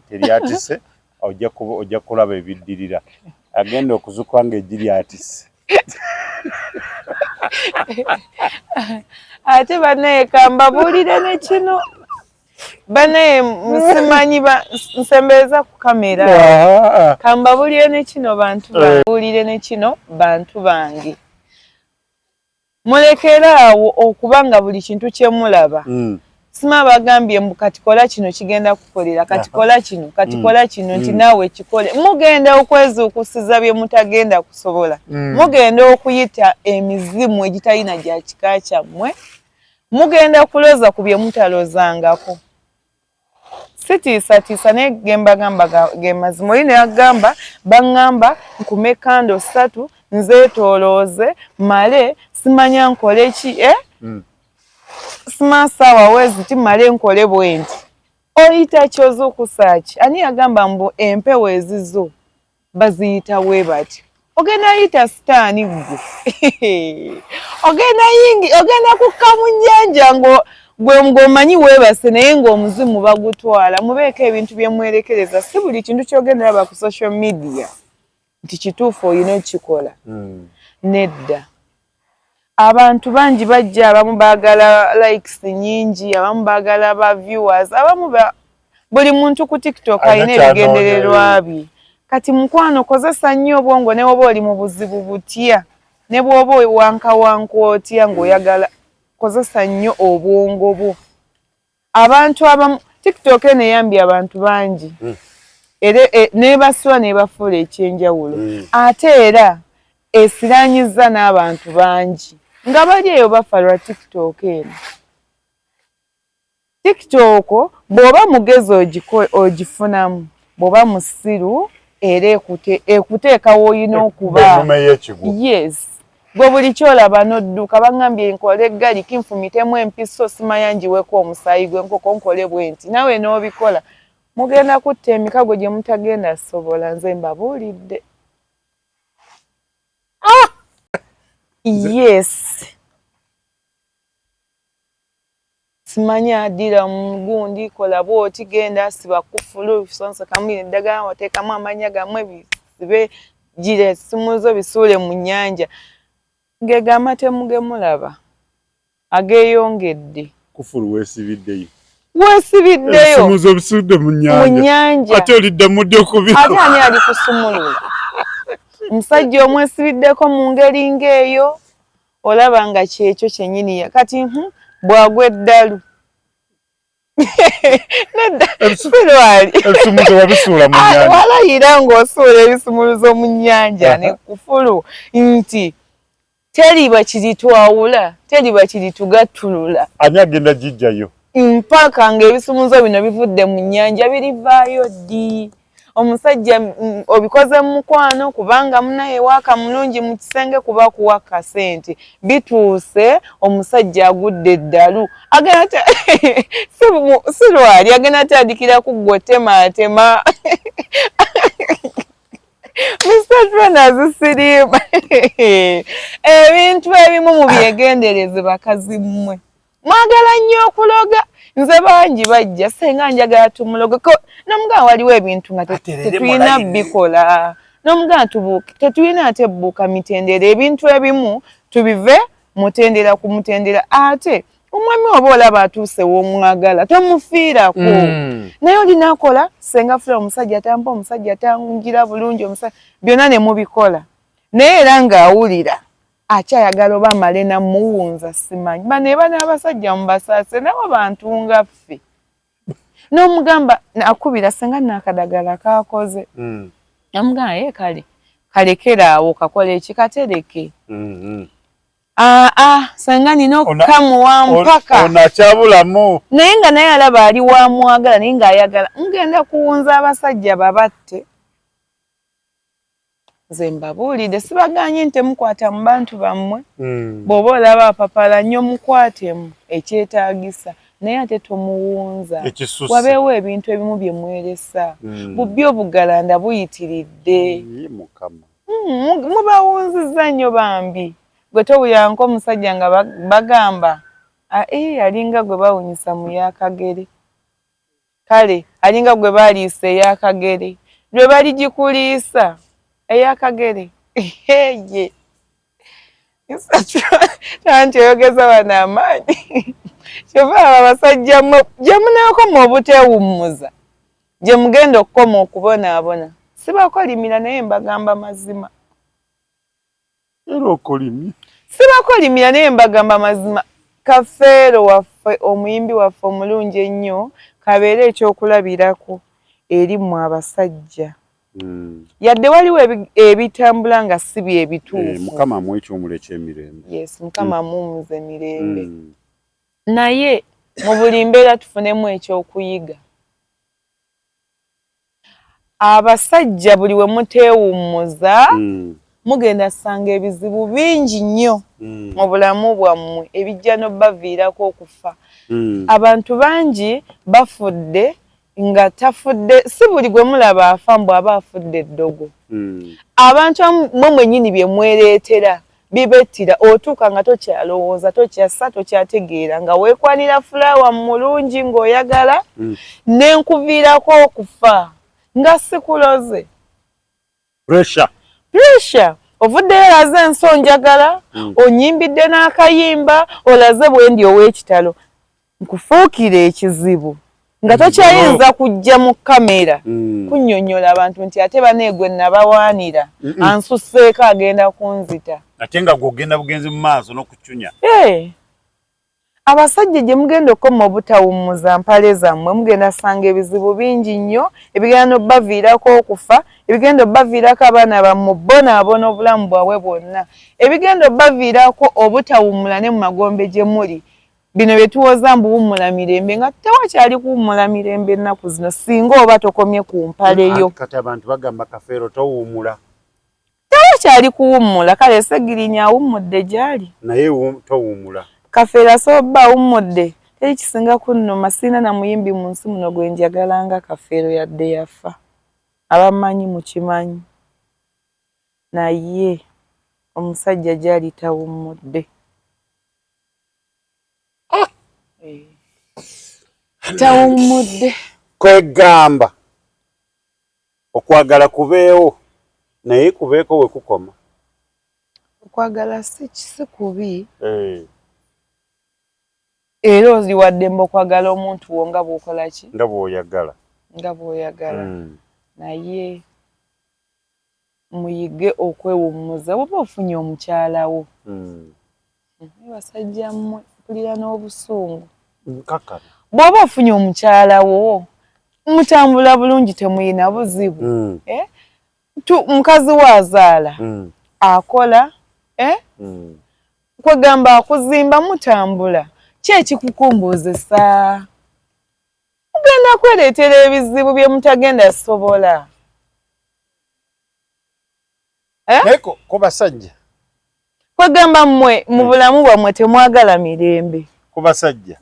Speaker 2: teryatise ojja kulaba ebiddirira agenda okuzukwa nga eggi lyatise
Speaker 1: ate banaye kambabuulire ne kino banaye musimanyi nsembereza ku kamera kambabuulire ne kino buulire ne kino bantu bange mulekeraawo okuba nga buli kintu kyemulaba sima bagambye mbu katikola kino kigenda kukolera katikola kino katikola kino nti naawe kikole mugenda okwezuukusiza bye mutagenda kusobola mugenda okuyita emizimu egitalina gya kika kyammwe mugenda kuloza ku bye mutalozangako sitiisatiisa naye gembagamba ge mazima oli neyagamba baŋŋamba nkume kando 3 nzeetoolooze male simanya nkole ki simasaawa weziti male nkole bwe nti oyita kyozuukusaaki ani yagamba mbu empewo ezizo baziyita bwe bati ogenda yita sitaani gwe ogenda kukka mu nnyanja ng'omanyi weebase naye ng'omuzimu bagutwala mubeeko ebintu bye mwerekereza si buli kintu ky'ogenda laba ku social media nti kituufu olina okikola nedda abantu bangi bajja abamu baagala likes nyingi abamu baagala ba viewers abamu buli muntu ku TikTok alina ebigendererwa bye kati mukwano kozesa nnyo obwongo ne bwoba oli mu buzibu butya ne bwoba wankawanka otya ng'oyagala kozesa nnyo obwongo bwo abantu abamu TikTok eno eyambye abantu bangi nebasula nebafuula ekyenjawulo ate era esiranyiza n'abantu bangi nga bali eyo bafa lwa TikTok eno. TikTok bw'oba mugezi ogifunamu, bw'oba musiru era ekuteekawo olina okuba yes. Gwe buli kyolaba n'odduka bangambye nkole eggali kinfumitemu empiso simanya njiweko omusaayi gw'enkoko nkole bwe nti nawe n'obikola mugenda kutta emikago gye mutagenda sobola nze mbabuulidde. Yes. Simanya adira mugundi kola bwoti genda siba kufulu sonsa kamwe eddagala wateekamu amanya gamwe bisibe gire simuzo bisuule mu nnyanja. Ngegamba temugemulaba ageyongedde
Speaker 2: kufulu weesibiddeyo
Speaker 1: simuzo
Speaker 2: bisudde mu nnyanja ate olidde mudde okubira
Speaker 1: ate ani ali kusumulula omusajja omwesibiddeko mu ngeri ng'eyo olaba nga kyekyo kyennyini kati bwagwa eddalu
Speaker 2: ebisumuzo wabisuula mu nnyanja
Speaker 1: walayira ng'osuula ebisumuluzo mu nnyanja ne kufulu nti teriba kiritwawula teriba kiritugattulula
Speaker 2: ani agenda gijjayo
Speaker 1: mpaka ng'ebisumuzo bino bivudde mu nnyanja birivaayo ddi. Omusajja obikoze mu mukwano kubanga munaye waaka mulungi mu kisenge kuba kuwaka sente bituuse omusajja agudde eddalu agenda si lwali agenda atandikira kuggotema Mr. Trainers siriba ebintu ebimu mu byegendereze bakazi mmwe mwagala nnyo okuloga nze bangi bajja senga njagala tumuloga nomugaa waliwo ebintu nga tetulina bikola nomugaa tubuuke tetulina ate buuka mitendera ebintu ebimu tubive mutendera ku mutendera ate omwami oba olaba atuuse w'omwagala tomufiirako naye olinakola senga fula omusajja tampa omusajja tangira bulungi omusajja byonna ne mubikola naye era ng'awulira akyayagala oba amale namuwunza simanyi baneba n'abasajja mubasaase nabo bantu nga ffe n'omugamba akubira senga n'akadagala kakoze namugamba ye kalekeraawo kakola ekikatereke senga nina okukamuwa mpaka
Speaker 2: onakyabulamu
Speaker 1: naye nga naye alaba ali wamwagala naye ng'ayagala ngenda kuwunza abasajja babatte nze mbabuulidde sibaganye nti temukwata mu bantu bammwe bw'oba olaba apapala nnyo mukwatemu ekyetaagisa naye ate tomuwunza wabeewo ebintu ebimu bye mweresa bubbi obugalanda buyitiridde mubawunziza nnyo bambi gwe towulyanko omusajja nga bagamba alinga gwe bawunyisa mu yakagere kale alinga gwe baliisa eyakagere lwe baligikuliisa eyakagere ye tanti oyogeza bano amaanyi kyova aba abasajja gye munaakoma obuteewummuza gye mugenda okukoma okubonaabona sibakolimira naye mbagamba mazima
Speaker 2: era okolimye
Speaker 1: sibakolimira naye mbagamba mazima Kafeero waffe omuyimbi waffe omulungi ennyo kabeere ekyokulabirako eri mmwe abasajja yadde waliwo ebitambula nga si bye bituufu
Speaker 2: mukama amuwe ekyomulekya emirembe
Speaker 1: yes mukama amuwumuze mirembe naye mu buli mbeera tufunemu ekyokuyiga abasajja buli we muteewummuza mugenda sanga ebizibu bingi nnyo mu bulamu bwammwe ebijja n'obbaviirako okufa abantu bangi bafudde nga tafudde si buli gwe mulaba afa mbw aba afudde eddogo abantu mwe mwennyini bye mwereetera bibettira otuuka nga tokyalowooza tokyassa tokyategeera nga weekwanira fulaawa mulungi ng'oyagala n'enkuviirako okufa nga sikuloze pressure ovuddeyo olaze ensonjagala onyimbidde n'akayimba olaze bwendi ow'ekitalo nkufuukire ekizibu nga tokyayinza kujja mu kamera kunnyonnyola abantu nti ate baneegwe nabawaanira ansusseeko agenda kunzita
Speaker 2: ate nga gw'ogenda bugenzi mu maaso n'okucunya
Speaker 1: abasajja gye mugenda okoma obutawummuza mpale zammwe mugenda sanga ebizibu bingi nnyo ebigenda obbaviirako okufa ebigenda obbaviirako abaana bammwe bonaabona obulamu bwabwe bwonna ebigenda obbaviirako obutawummula ne mu magombe gye muli bino bye tuwoza mbuwummula mirembe nga tewakyali kuwummula mirembe ennaku zino singa oba tokomye ku mpaleyo
Speaker 2: kati abantu bagamba Kafeero towummula
Speaker 1: tewakyali kuwummula kale Segirinya awummudde gy'ali
Speaker 2: naye towummula
Speaker 1: Kafeero asobba awummudde teri kisinga kunnuma sirina na muyimbi mu nsi muno gwe njagala nga Kafeero yadde yafa abamanyi mukimanyi naye omusajja gy'ali tawummudde tawummudde
Speaker 2: kwegamba okwagala kubeewo naye kubeeko we kukoma
Speaker 1: okwagala si kubi era oziwadde mba okwagala omuntu wo nga bw'okola ki
Speaker 2: nga bw'oyagala
Speaker 1: naye muyige okwewummuza bw'oba ofunye omukyala wo basajja mmwe mpulira n'obusungu bw'oba ofunye omukyala wo mutambula bulungi temuyina buzibu mukazi waazaala akola kwegamba akuzimba mutambula ki ekikukumbuuzisa mugenda kwereetera ebizibu bye mutagenda sobola
Speaker 2: ko basajja
Speaker 1: kwegamba mmwe mu bulamu bwammwe temwagala mirembe
Speaker 2: ku basajja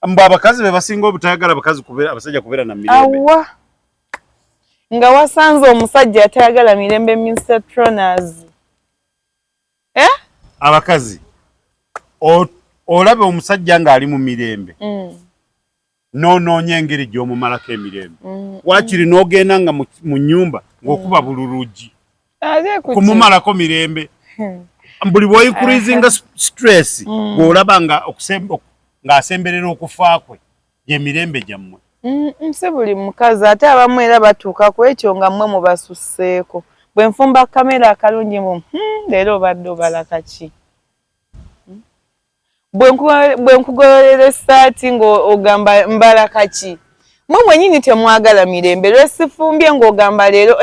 Speaker 2: mbwe abakazi be basinga obutayagala abasajja kubeera na mirembe
Speaker 1: awa nga wasanze omusajja atayagala mirembe Mr. Troners
Speaker 2: abakazi olabe omusajja ng'ali mu mirembe n'onoonya engeri gy'omumalako emirembe waakiri n'ogenda nga mu nnyumba ng'okuba bululugi kumumalako mirembe buli bw'oyikurizinga stress bw'olaba ng'asemberera okufa kwe gy'emirembe gyammwe
Speaker 1: si buli mukazi ate abamu era batuuka ku ekyo nga mmwe mubasusseeko bwe nfumba kamera akalungi mu leero obadde obalaka ki bwe nkugololera essaati ng'ogamba mbalaka ki mmwe mwennyini temwagala mirembe lwesifumbye ng'ogamba leero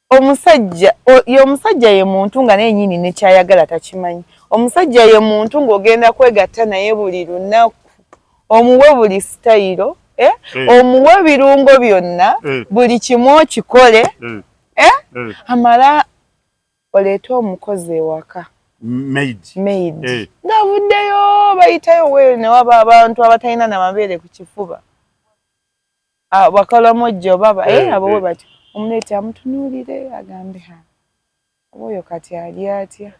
Speaker 1: omusajja ye muntu nga naye nnyini nekyayagala takimanyi omusajja ye muntu ng'ogenda kwegatta naye buli lunaku omuwe buli sitayiro omuwe birungo byonna buli kimu okikole amala oleete omukozi ewaka maid ng'avuddeyo bayitayo weero ne waba abantu abatalina namabeere ku kifuba bakolomojjo baba abo we bati omuleete amutunuulire agambe oba oyo kati ali atya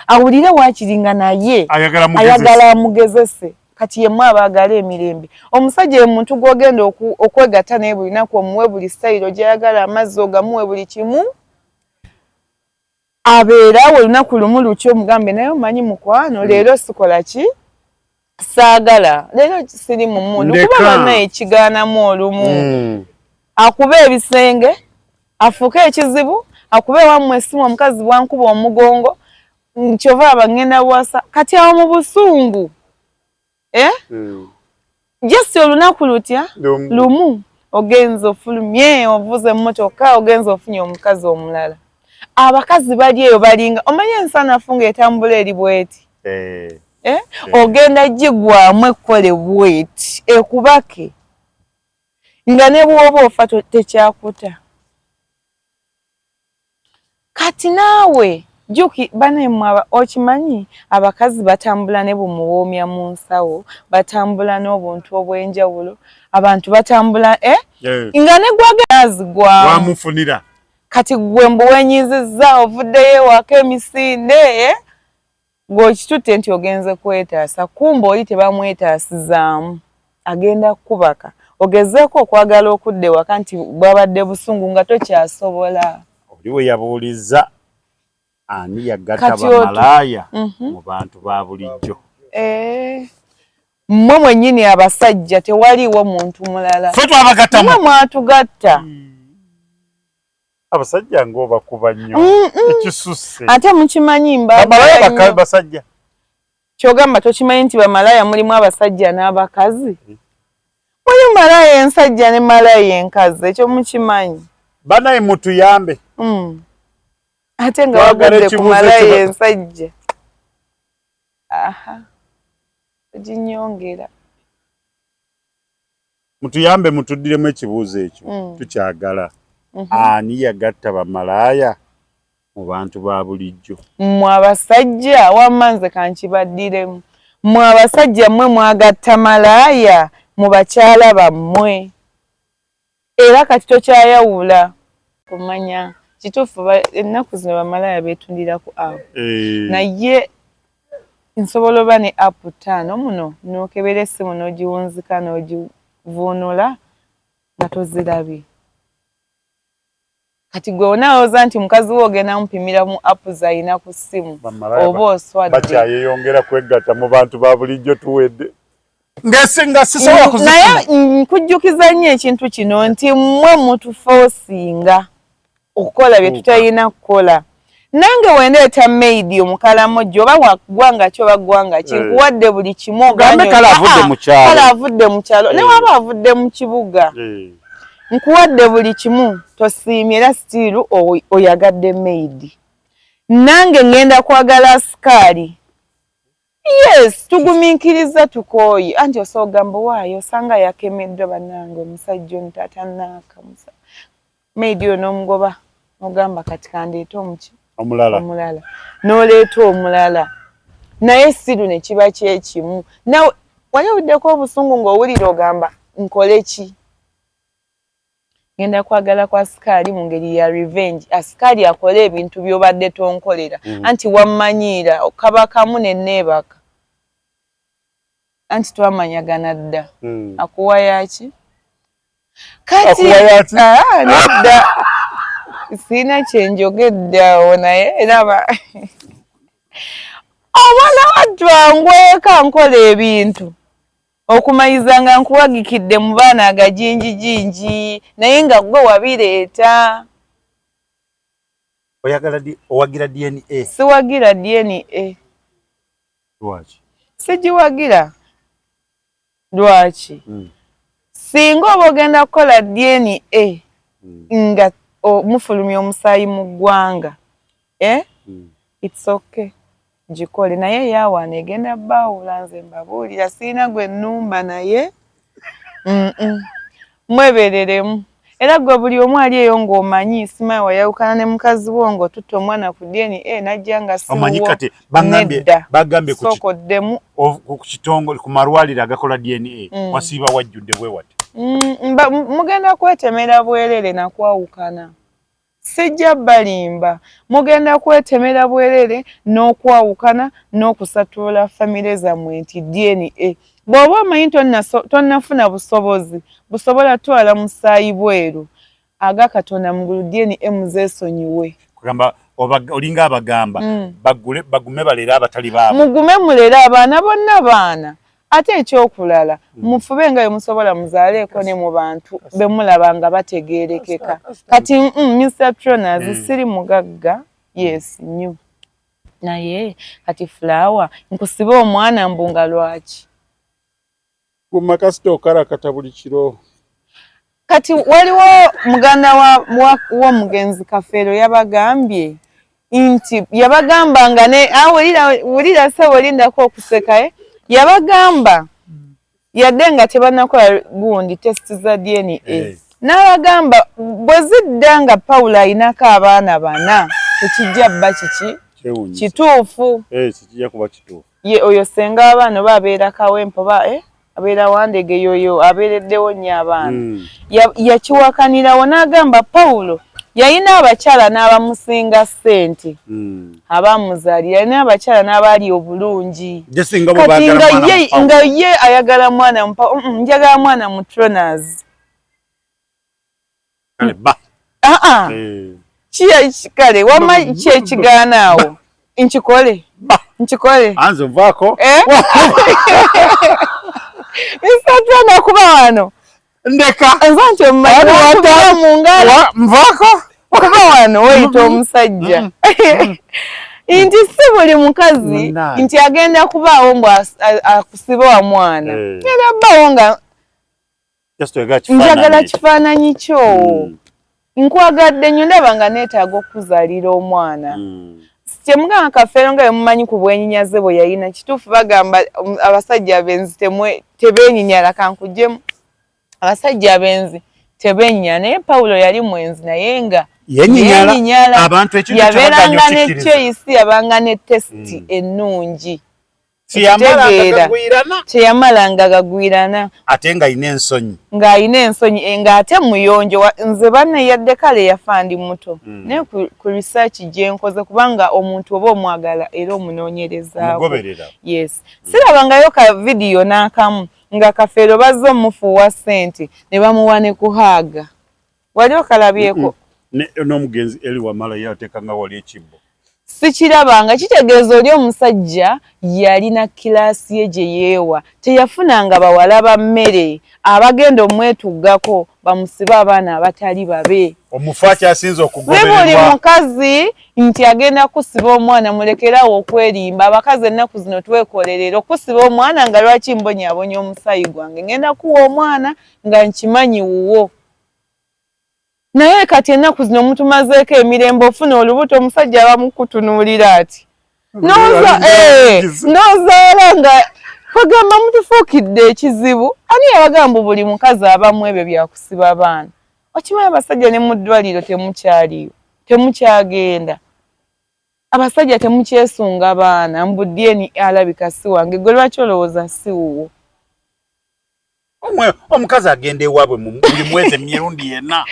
Speaker 1: awulire waakiringa naye ayagala amugezese kati yemmwe abaagala emirembe omusajja ye muntu gw'ogenda okwegatta naye buli lunaku omuwe buli sitayiro gy'ayagala amazzi ogamuwe buli kimu abeerawo olunaku lumu lutyo omugambe naye omanyi mukwano leero sikola ki saagala leero siri mu mundu kuba bannaye kigaanamu olumu akuba ebisenge afuuke ekizibu akube wammwe essimu omukazi bwankuba omugongo kyova abangenda bwasa kati awo mu busungu jesi olunaku lutya lumu ogenza ofulumye ovuze emmotoka ogenza ofunye omukazi omulala abakazi bali eyo balinga omanye ensanafu ng'etambula eri bweti ogenda gigwamu ekkole bweti ekubake nga ne bw'oba ofa tekyakuta kati naawe juki banemwe okimanyi abakazi batambula ne bumuwoomya mu nsawo batambula n'obuntu obw'enjawulo abantu batambula nga ne gwagazigwamu
Speaker 2: wamufunira
Speaker 1: kati gwe mbuwenyizizza ovuddeyo ewaka emisinde ng'okitutte nti ogenze kwetaasa kumbe oli tebamwetaasizaamu agenda kukubaka ogezeeko okwagala okudda ewaka nti bwabadde busungu nga tokyasobola
Speaker 2: oli we yabuuliza ani yagatta bamalaaya mu bantu ba bulijjo
Speaker 1: mmwe mwennyini abasajja tewaliiwo muntu mulala
Speaker 2: ffe twabagattamu
Speaker 1: mmwe mwatugatta
Speaker 2: abasajja ng'obakuba nnyo ekisusse
Speaker 1: ate mukimanyi
Speaker 2: bamalaaya basajja
Speaker 1: kyogamba tokimanyi nti bamalaya mulimu abasajja n'abakazi mulimu malaya ensajja ne malaya enkazi ekyo mukimanyi
Speaker 2: banaye mutuyambe
Speaker 1: ate nga wagudde ku malaya ensajja oginyongera
Speaker 2: mutuyambe mutuddiremu ekibuuzo ekyo tukyagala ani yagatta bamalaya mu bantu ba bulijjo
Speaker 1: mmwe abasajja wamma nze kankibaddiremu mmwe abasajja mmwe mwagatta malaya mu bakyala bammwe era kati tokyayawula kumanya kituufu ennaku zino bamalaya beetundira ku app naye nsobola oba ne app 5 muno nookebera essimu n'ogiwunzika n'ogivuunula nga tozirabye kati gwe onaalowooza nti mukazi we ogenda mupimira mu app zayina ku ssimu oba oswadde
Speaker 2: bakyayeyongera kwegatta mu bantu ba bulijjo tuwedde
Speaker 1: naye nkujjukiza nnyo ekintu kino nti mmwe mutufoosinga okukola bye tutalina kukola nange wendeeta maidi omukalamojjo oba wagwanga ki oba gwanga ki nkuwadde buli kimu
Speaker 2: kale
Speaker 1: avudde mu kyalo ne waba avudde mu kibuga nkuwadde buli kimu tosiimye era sitiiru oyagadde maidi nange ngenda kwagala sikaali yes tugumiikiriza tukooye anti osoogamba waayo osanga yakemeddwa bannange omusajja ono tatannaaka maidi ono omugoba ogamba kati kandeeta omulala n'oleeta omulala naye siru ne kiba kyekimu nawe wali obuddeko obusungu ng'owulira ogamba nkole ki ngenda kwagala kwa sikaali mu ngeri ya revenge asikaali akole ebintu by'obadde tonkolera anti wammanyiira okabakamu ne neebaka anti twamanyagana dda akuwa yaki kati nedda siina kyenjogedde awo naye eraba omwana wattu angweka nkola ebintu okumayiza nga nkuwagikidde mu baana agajinjijinji naye nga gwe wabireeta
Speaker 2: owagira DNA
Speaker 1: siwagira DNA
Speaker 2: lwaki
Speaker 1: sigiwagira lwaki singa oba ogenda kukola DNA nga mufulumya omusaayi mu ggwanga it's okay gikole naye yaawaana egenda baawula nze mbabuulira siina gwe nnumba naye mwebereremu era gwe buli omu ali eyo ng'omanyi simayi wayawukana ne mukazi wo ng'otutta omwana ku DNA najja nga siwo
Speaker 2: bagambye
Speaker 1: sookoddemu
Speaker 2: ku kitongole ku malwaliro agakola DNA wasiiba wajjudde bwe wati
Speaker 1: mugenda kwetemera bwerere nakwawukana sijja balimba mugenda kwetemera bwerere n'okwawukana n'okusatula famire zammwe nti DNA bw'oba omanyi tonnafuna busobozi busobola twala musaayi bweru aga Katonda mugulu DNA muzeesonyiwe
Speaker 2: kugamba olinga abagamba bagume balera abatali baabo
Speaker 1: mugume mulera abaana bonna baana ate ekyokulala mufube nga musobola muzaaleeko ne mu bantu bemulaba nga bategeerekeka kati Mr. Troners siri mugagga yes nnyo naye kati Flower nkusibe omwana mbunga lwaki
Speaker 2: kumakasito okarakata buli kiro
Speaker 1: kati waliwo muganda w'omugenzi Kafeero yabagambye nti yabagambanga ne wulira se wolindako okuseka yabagamba yadde nga tebanakola gundi test za DNA n'abagamba bwe zidda nga Pawulo ayinako abaana bana tekijja bba kiki kituufu
Speaker 2: kijja kuba kituufu
Speaker 1: ye oyo senga abaana babeera kawempo abeera wandege yoyo abeereddewo nnyo abaana yakiwakanirawo n'agamba Pawulo yalina abakyala n'abamusinga ssente abamuzaalira yalina abakyala n'abaali obulungi kati nga ye ayagala mwana njagala mwana mu Troners kale wamma kyekigaanaawo nkikole
Speaker 2: anze nvaako
Speaker 1: Mr. kuba wano
Speaker 2: ndeka
Speaker 1: nza nti omumanyi mu ngalo
Speaker 2: nvaako
Speaker 1: kuba wano weyita omusajja Nti si buli mukazi nti agenda kubaawo mbu akusiba wa mwana. Era bbaawo nga njagala kifaananyi kyo. Nkwagadde nnyo ndaba nga neetaaga okuzaalira omwana. Kyemugamba Kafeero nga mumanyi ku bwenyinyaze bwe yalina kituufu bagamba abasajja abenzi tebeenyinyala kankuggyemu. Abasajja abenzi tebeenyinyala naye Pawulo yali mwenzi naye nga yenyinyala
Speaker 2: abantu ekintu
Speaker 1: yabeeranga ne choice yabanga ne testi ennungi. Teyamalanga gagwirana
Speaker 2: ate nga alina ensonyi
Speaker 1: ng'ate muyonjo. Nze banne yadde kale yafa ndi muto naye ku research gye nkoze kubanga omuntu oba omwagala era omunoonyerezaako. Yes, sirabangayo ka vidiyo n'akamu nga Kafeero bazze omufuuwa ssente ne bamuwa ne kuhaaga. Wali okalabyeko?
Speaker 2: N'omugenzi eri wamala yateekanga wali ekibbo.
Speaker 1: Sikirabanga kitegeeza oli omusajja yalina kilaasi ye gye yeewa. Teyafunanga bawala ba mmere abagenda omwetuggako bamusibe abaana abatali babe.
Speaker 2: Omufu akyasinza okugobererwa.
Speaker 1: Si buli mukazi nti agenda kusiba omwana mulekerawo okwerimba. Abakazi ennaku zino twekolerera okusiba omwana nga lwaki mbonyaabonya omusaayi gwange ngenda kuwa omwana nga nkimanyi wuwo. Naye kati ennaku zino mutumazeeko emirembe ofuna olubuto omusajja abamukutunuulira ati noozaala nga bagamba mutufuukidde ekizibu. Ani yabagamba buli mukazi abamu ebyo byakusiba abaana? Okimanyi abasajja ne mu ddwaliro temukyaliyo, temukyagenda. Abasajja temukyesunga baana mbudyeni alabika si wange. Gwe lwaki olowooza si wuwo?
Speaker 2: Omukazi agenda ewaabwe buli mwezi emirundi yenna.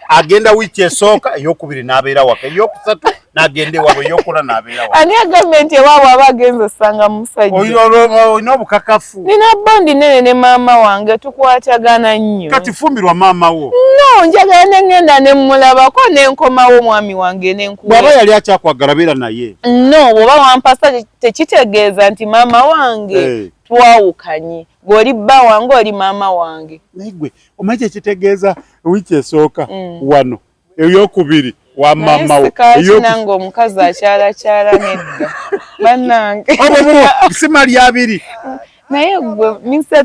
Speaker 2: Agenda wiiki esooka, eyokubiri n'abeera waka, eyokusatu n'agenda ewaabwe, eyokuna n'abeera waka.
Speaker 1: Ani agambye nti ewaabwe aba agenze osanga musajja?
Speaker 2: Olina obukakafu.
Speaker 1: Nina bondi nene ne maama wange tukwatagana nnyo.
Speaker 2: Kati fumbirwa maama wo?
Speaker 1: No, njagala ne ngenda ne mmulabako ne nkomawo mwami wange ne nkuwa.
Speaker 2: Bw'aba yali akyakwagala beera naye?
Speaker 1: No, bw'oba wampasa tekitegeeza nti maama wange twawukanye. Gw'oli bba wange oli maama wange.
Speaker 2: Naye gwe omanyi ekitegeeza wiiki esooka wano eyokubiri wa maama wo.
Speaker 1: Nange omukazi akyalakyala nedda bannange.
Speaker 2: Sima lyabiri.
Speaker 1: Naye gwe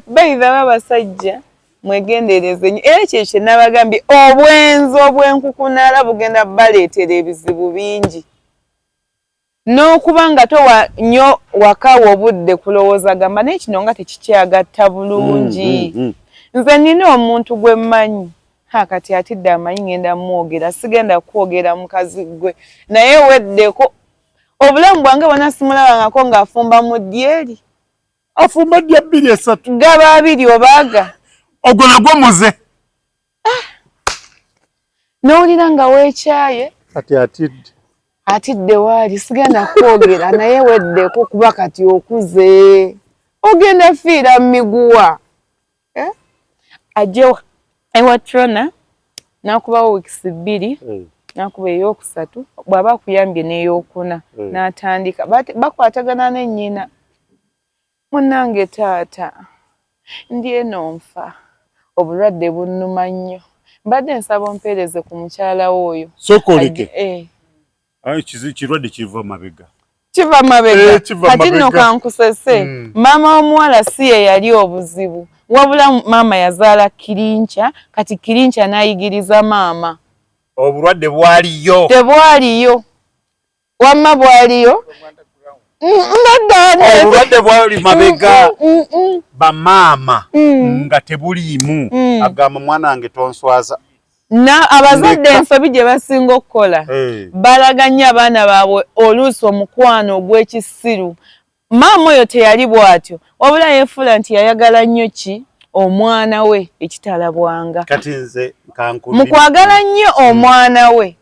Speaker 1: bayiva babasajja mwegendereze nnyo. Era kyekyo nabagambye obwenzi obwenkukunaala bugenda baleetera ebizibu bingi. N'okuba nga towa nnyo wakawa obudde kulowooza gamba naye kino nga tekikyagatta bulungi. Nze nina omuntu gwe mmanyi kati atidde amanyi ngenda mwogera sigenda kwogera mukazi gwe naye weddeko obulamu bwange bwonna simulabangako ng'afumba mu dyeri.
Speaker 2: Afumba ddya 2 3
Speaker 1: gaba 2 obaaga
Speaker 2: ogwo nagwo muze.
Speaker 1: N'owulira nga weekyaye
Speaker 2: kati
Speaker 1: atidde waali sigenda kwogera naye weddeko kuba kati okuze ogenda fiira miguwa. Ajja ewa Trona nakubawo weeks 2 nakuba eyokusatu bw'aba akuyambye n'eyokuna n'atandika bakwatagana ne nnyina. Munnange taata ndi eno nfa obulwadde bunnuma nnyo mbadde nsaba ompeereze ku mukyala oyo.
Speaker 2: Sokoleke kirwadde kiva mabega.
Speaker 1: Kiva mabega kati nno kankusese maama omuwala si ye yali obuzibu wabula maama yazaala Kirincha kati Kirincha n'ayigiriza maama.
Speaker 2: Obulwadde bwaliyo?
Speaker 1: Tebwaliyo. Wamma bwaliyo?
Speaker 2: Obulwadde bwali mabega bamaama nga tebuliimu agamba mwana wange tonswaza.
Speaker 1: Na abazadde ensobi gye basinga okukola balaganya abaana baabwe oluusi omukwano ogw'ekisiru. Maama oyo teyali bw'atyo wabula yeefuula nti yayagala nnyo ki omwana we ekitalabwanga.
Speaker 2: Kati nze
Speaker 1: mu kwagala nnyo omwana we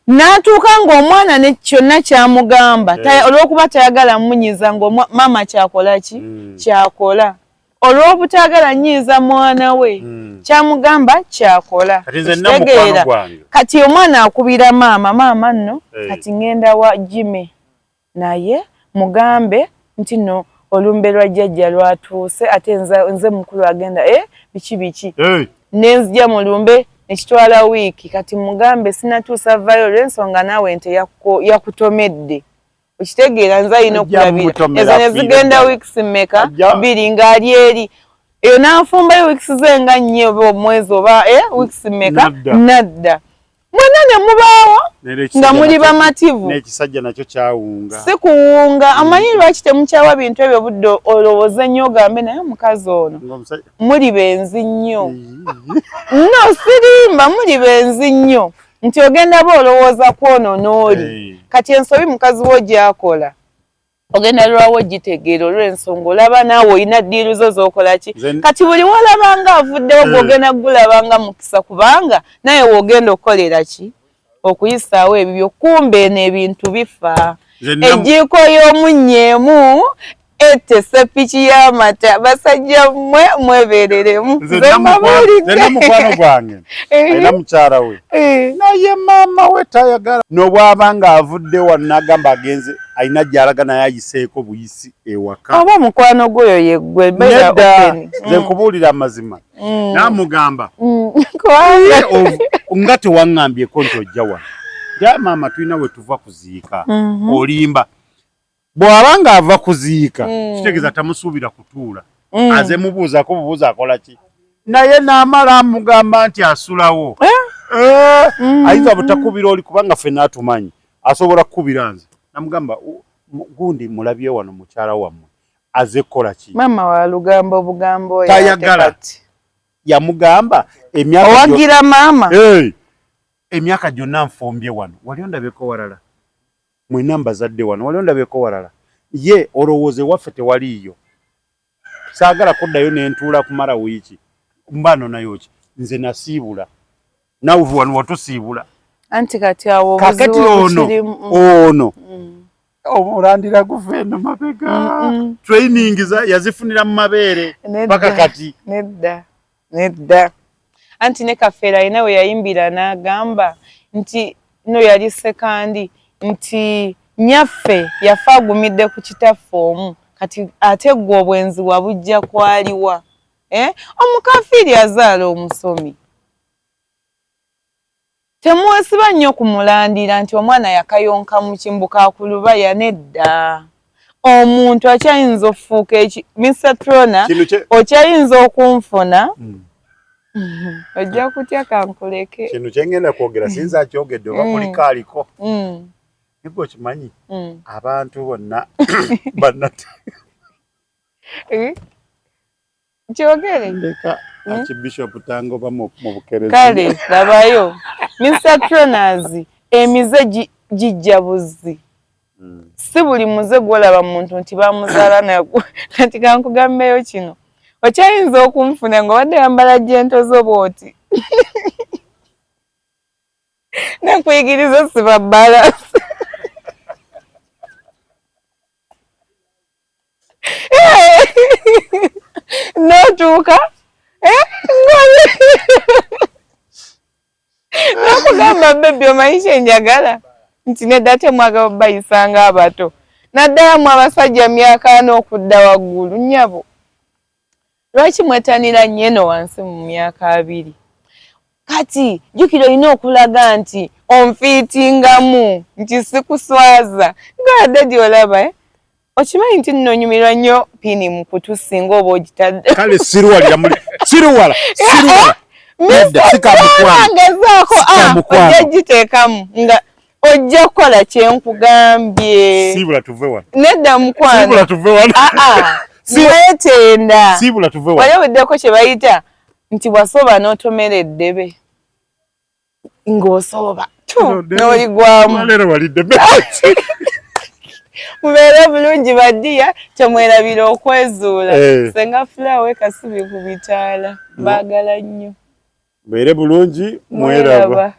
Speaker 1: n'atuuka ng'omwana ne kyonna kyamugamba olw'okuba tayagala munyiza ng'omama kyakola ki kyakola. Olw'obutagala nnyiza mwana we kyamugamba kyakola.
Speaker 2: Tegeera
Speaker 1: kati omwana akubira maama nno kati ngenda wa Jimmy naye mugambe nti no olumbe lwa jjajja lwatuuse ate nze mukulu agenda biki nenzija mulumbe nekitwala wiiki kati mugambe sinatuusa vayo olw'ensonga naawe ente yakutomedde okitegeera nze alina okulabira ezo ne zigenda wiikis mmeka 2 ng'ali eri eyo n'anfumbayo wiikisi ze nga 4 oba omwezi oba wiikis mmeka nadda mwena ne mubaawo nga muli bamativu
Speaker 2: n'ekisajja nakyo kyawunga
Speaker 1: si kuwunga amanyi lwaki temukyawa bintu ebyo budde olowooza nnyo ogambe naye omukazi ono muli benzi nnyo no sirimba muli benzi nnyo nti ogenda ba olowooza kwono n'oli kati ensobi mukazi wo gy'akola ogenda lwawo gitegeera olw'ensonga olaba naawe olina ddiiru zo z'okola ki kati buli walabanga avuddewo gw'ogenda gulabanga mukisa kubanga naye woogenda okukolera ki okuyisaawo ebibyo kumbe n'ebintu bifa ejjiiko y'omunnyeemu ette seppiki y'amata basajja mmwe mwebeereremu
Speaker 2: nze mukwano gwange alina mukyala we naye maama we tayagala n'obwaba ng'avudde wano n'agamba agenze alina gy'alaga naye ayiseeko buyisi ewaka
Speaker 1: oba mukwano gwoyo yeggwe
Speaker 2: nedda nze nkubuulira amazima n'amugamba nga tewaŋŋambyeko nti ojja wano ja maama tulina we tuva kuziika olimba bw'aba ng'ava kuziika kitegeeza tamusuubira kutuula aze mubuuzako bubuuza akola ki naye n'amala amugamba nti asulawo ayinza butakubira oli kubanga ffenna atumanyi asobola kukubira nze namugamba gundi mulabye wano mukyala wammwe aze kukola ki
Speaker 1: maama wa lugambo bugambo
Speaker 2: tayagala yamugamba
Speaker 1: owagira maama
Speaker 2: emyaka gyonna nfumbye wano wali ondabeko walala mwena mbazadde wano wali ondabeko walala ye olowooze waffe tewaliiyo saagala kuddayo nentuula kumala wiiki mbano nayo ki nze nasiibula nawe wano watusiibula
Speaker 1: anti kati awo
Speaker 2: kakati ono omulandira gufe eno mabega training yazifunira mu mabeere paka kati
Speaker 1: nedda anti ne Kafeera alina we yayimbira n'agamba nti no yali sekandi nti nyaffe yafa agumidde ku kitaffe omu kati ate gwe obwenzi wabujja kwaliwa omukafiiri azaala omusomi temuwesiba nnyo kumulandira nti omwana yakayonka mu kimbuka ku lubaya nedda omuntu akyayinza okufuuka Mr. Trona okyayinza okunfuna ojja kutya kankuleke
Speaker 2: kintu kyengenda kwogera sinza kyogedde oba kuliko aliko niko kimanyi abantu bonna bannate
Speaker 1: kyogere
Speaker 2: leka Archbishop Tangoba mu Bukerezi
Speaker 1: kale labayo Mr. Tronas emize gijja buzi si buli muze gwolaba muntu nti bamuzaala nagwo kati kankugambeyo kino okyayinza okunfuna nga wadde yambala jento zo bwoti nakuyigiriza siba balance notuuka nakugamba bebi omanyi kyenjagala nti nedda temwagala bayisanga abato naddala mu abasajja myaka 4 okudda waggulu nnyabo lwaki mwetanira nnyo eno wansi mu myaka 2 kati jjukira olina okulaga nti onfiitingamu nti sikuswaza ngaadde gyolaba okimanyi nti nno onyumirwa nnyo pini mu kutu singa oba ogitadde
Speaker 2: kale siruwalira siruwala
Speaker 1: ngezaako ojja giteekamu nga ojja kukola kyenkugambye nedda mukwano mwetenda wali weddeko kye bayita nti wasoba n'otomera eddebe ng'osooba n'oligwamu mubeere bulungi baddiya temwerabira okwezuula senga Fulaawe Kasubi ku bitaala baagala nnyo
Speaker 2: mubeere bulungi mweraba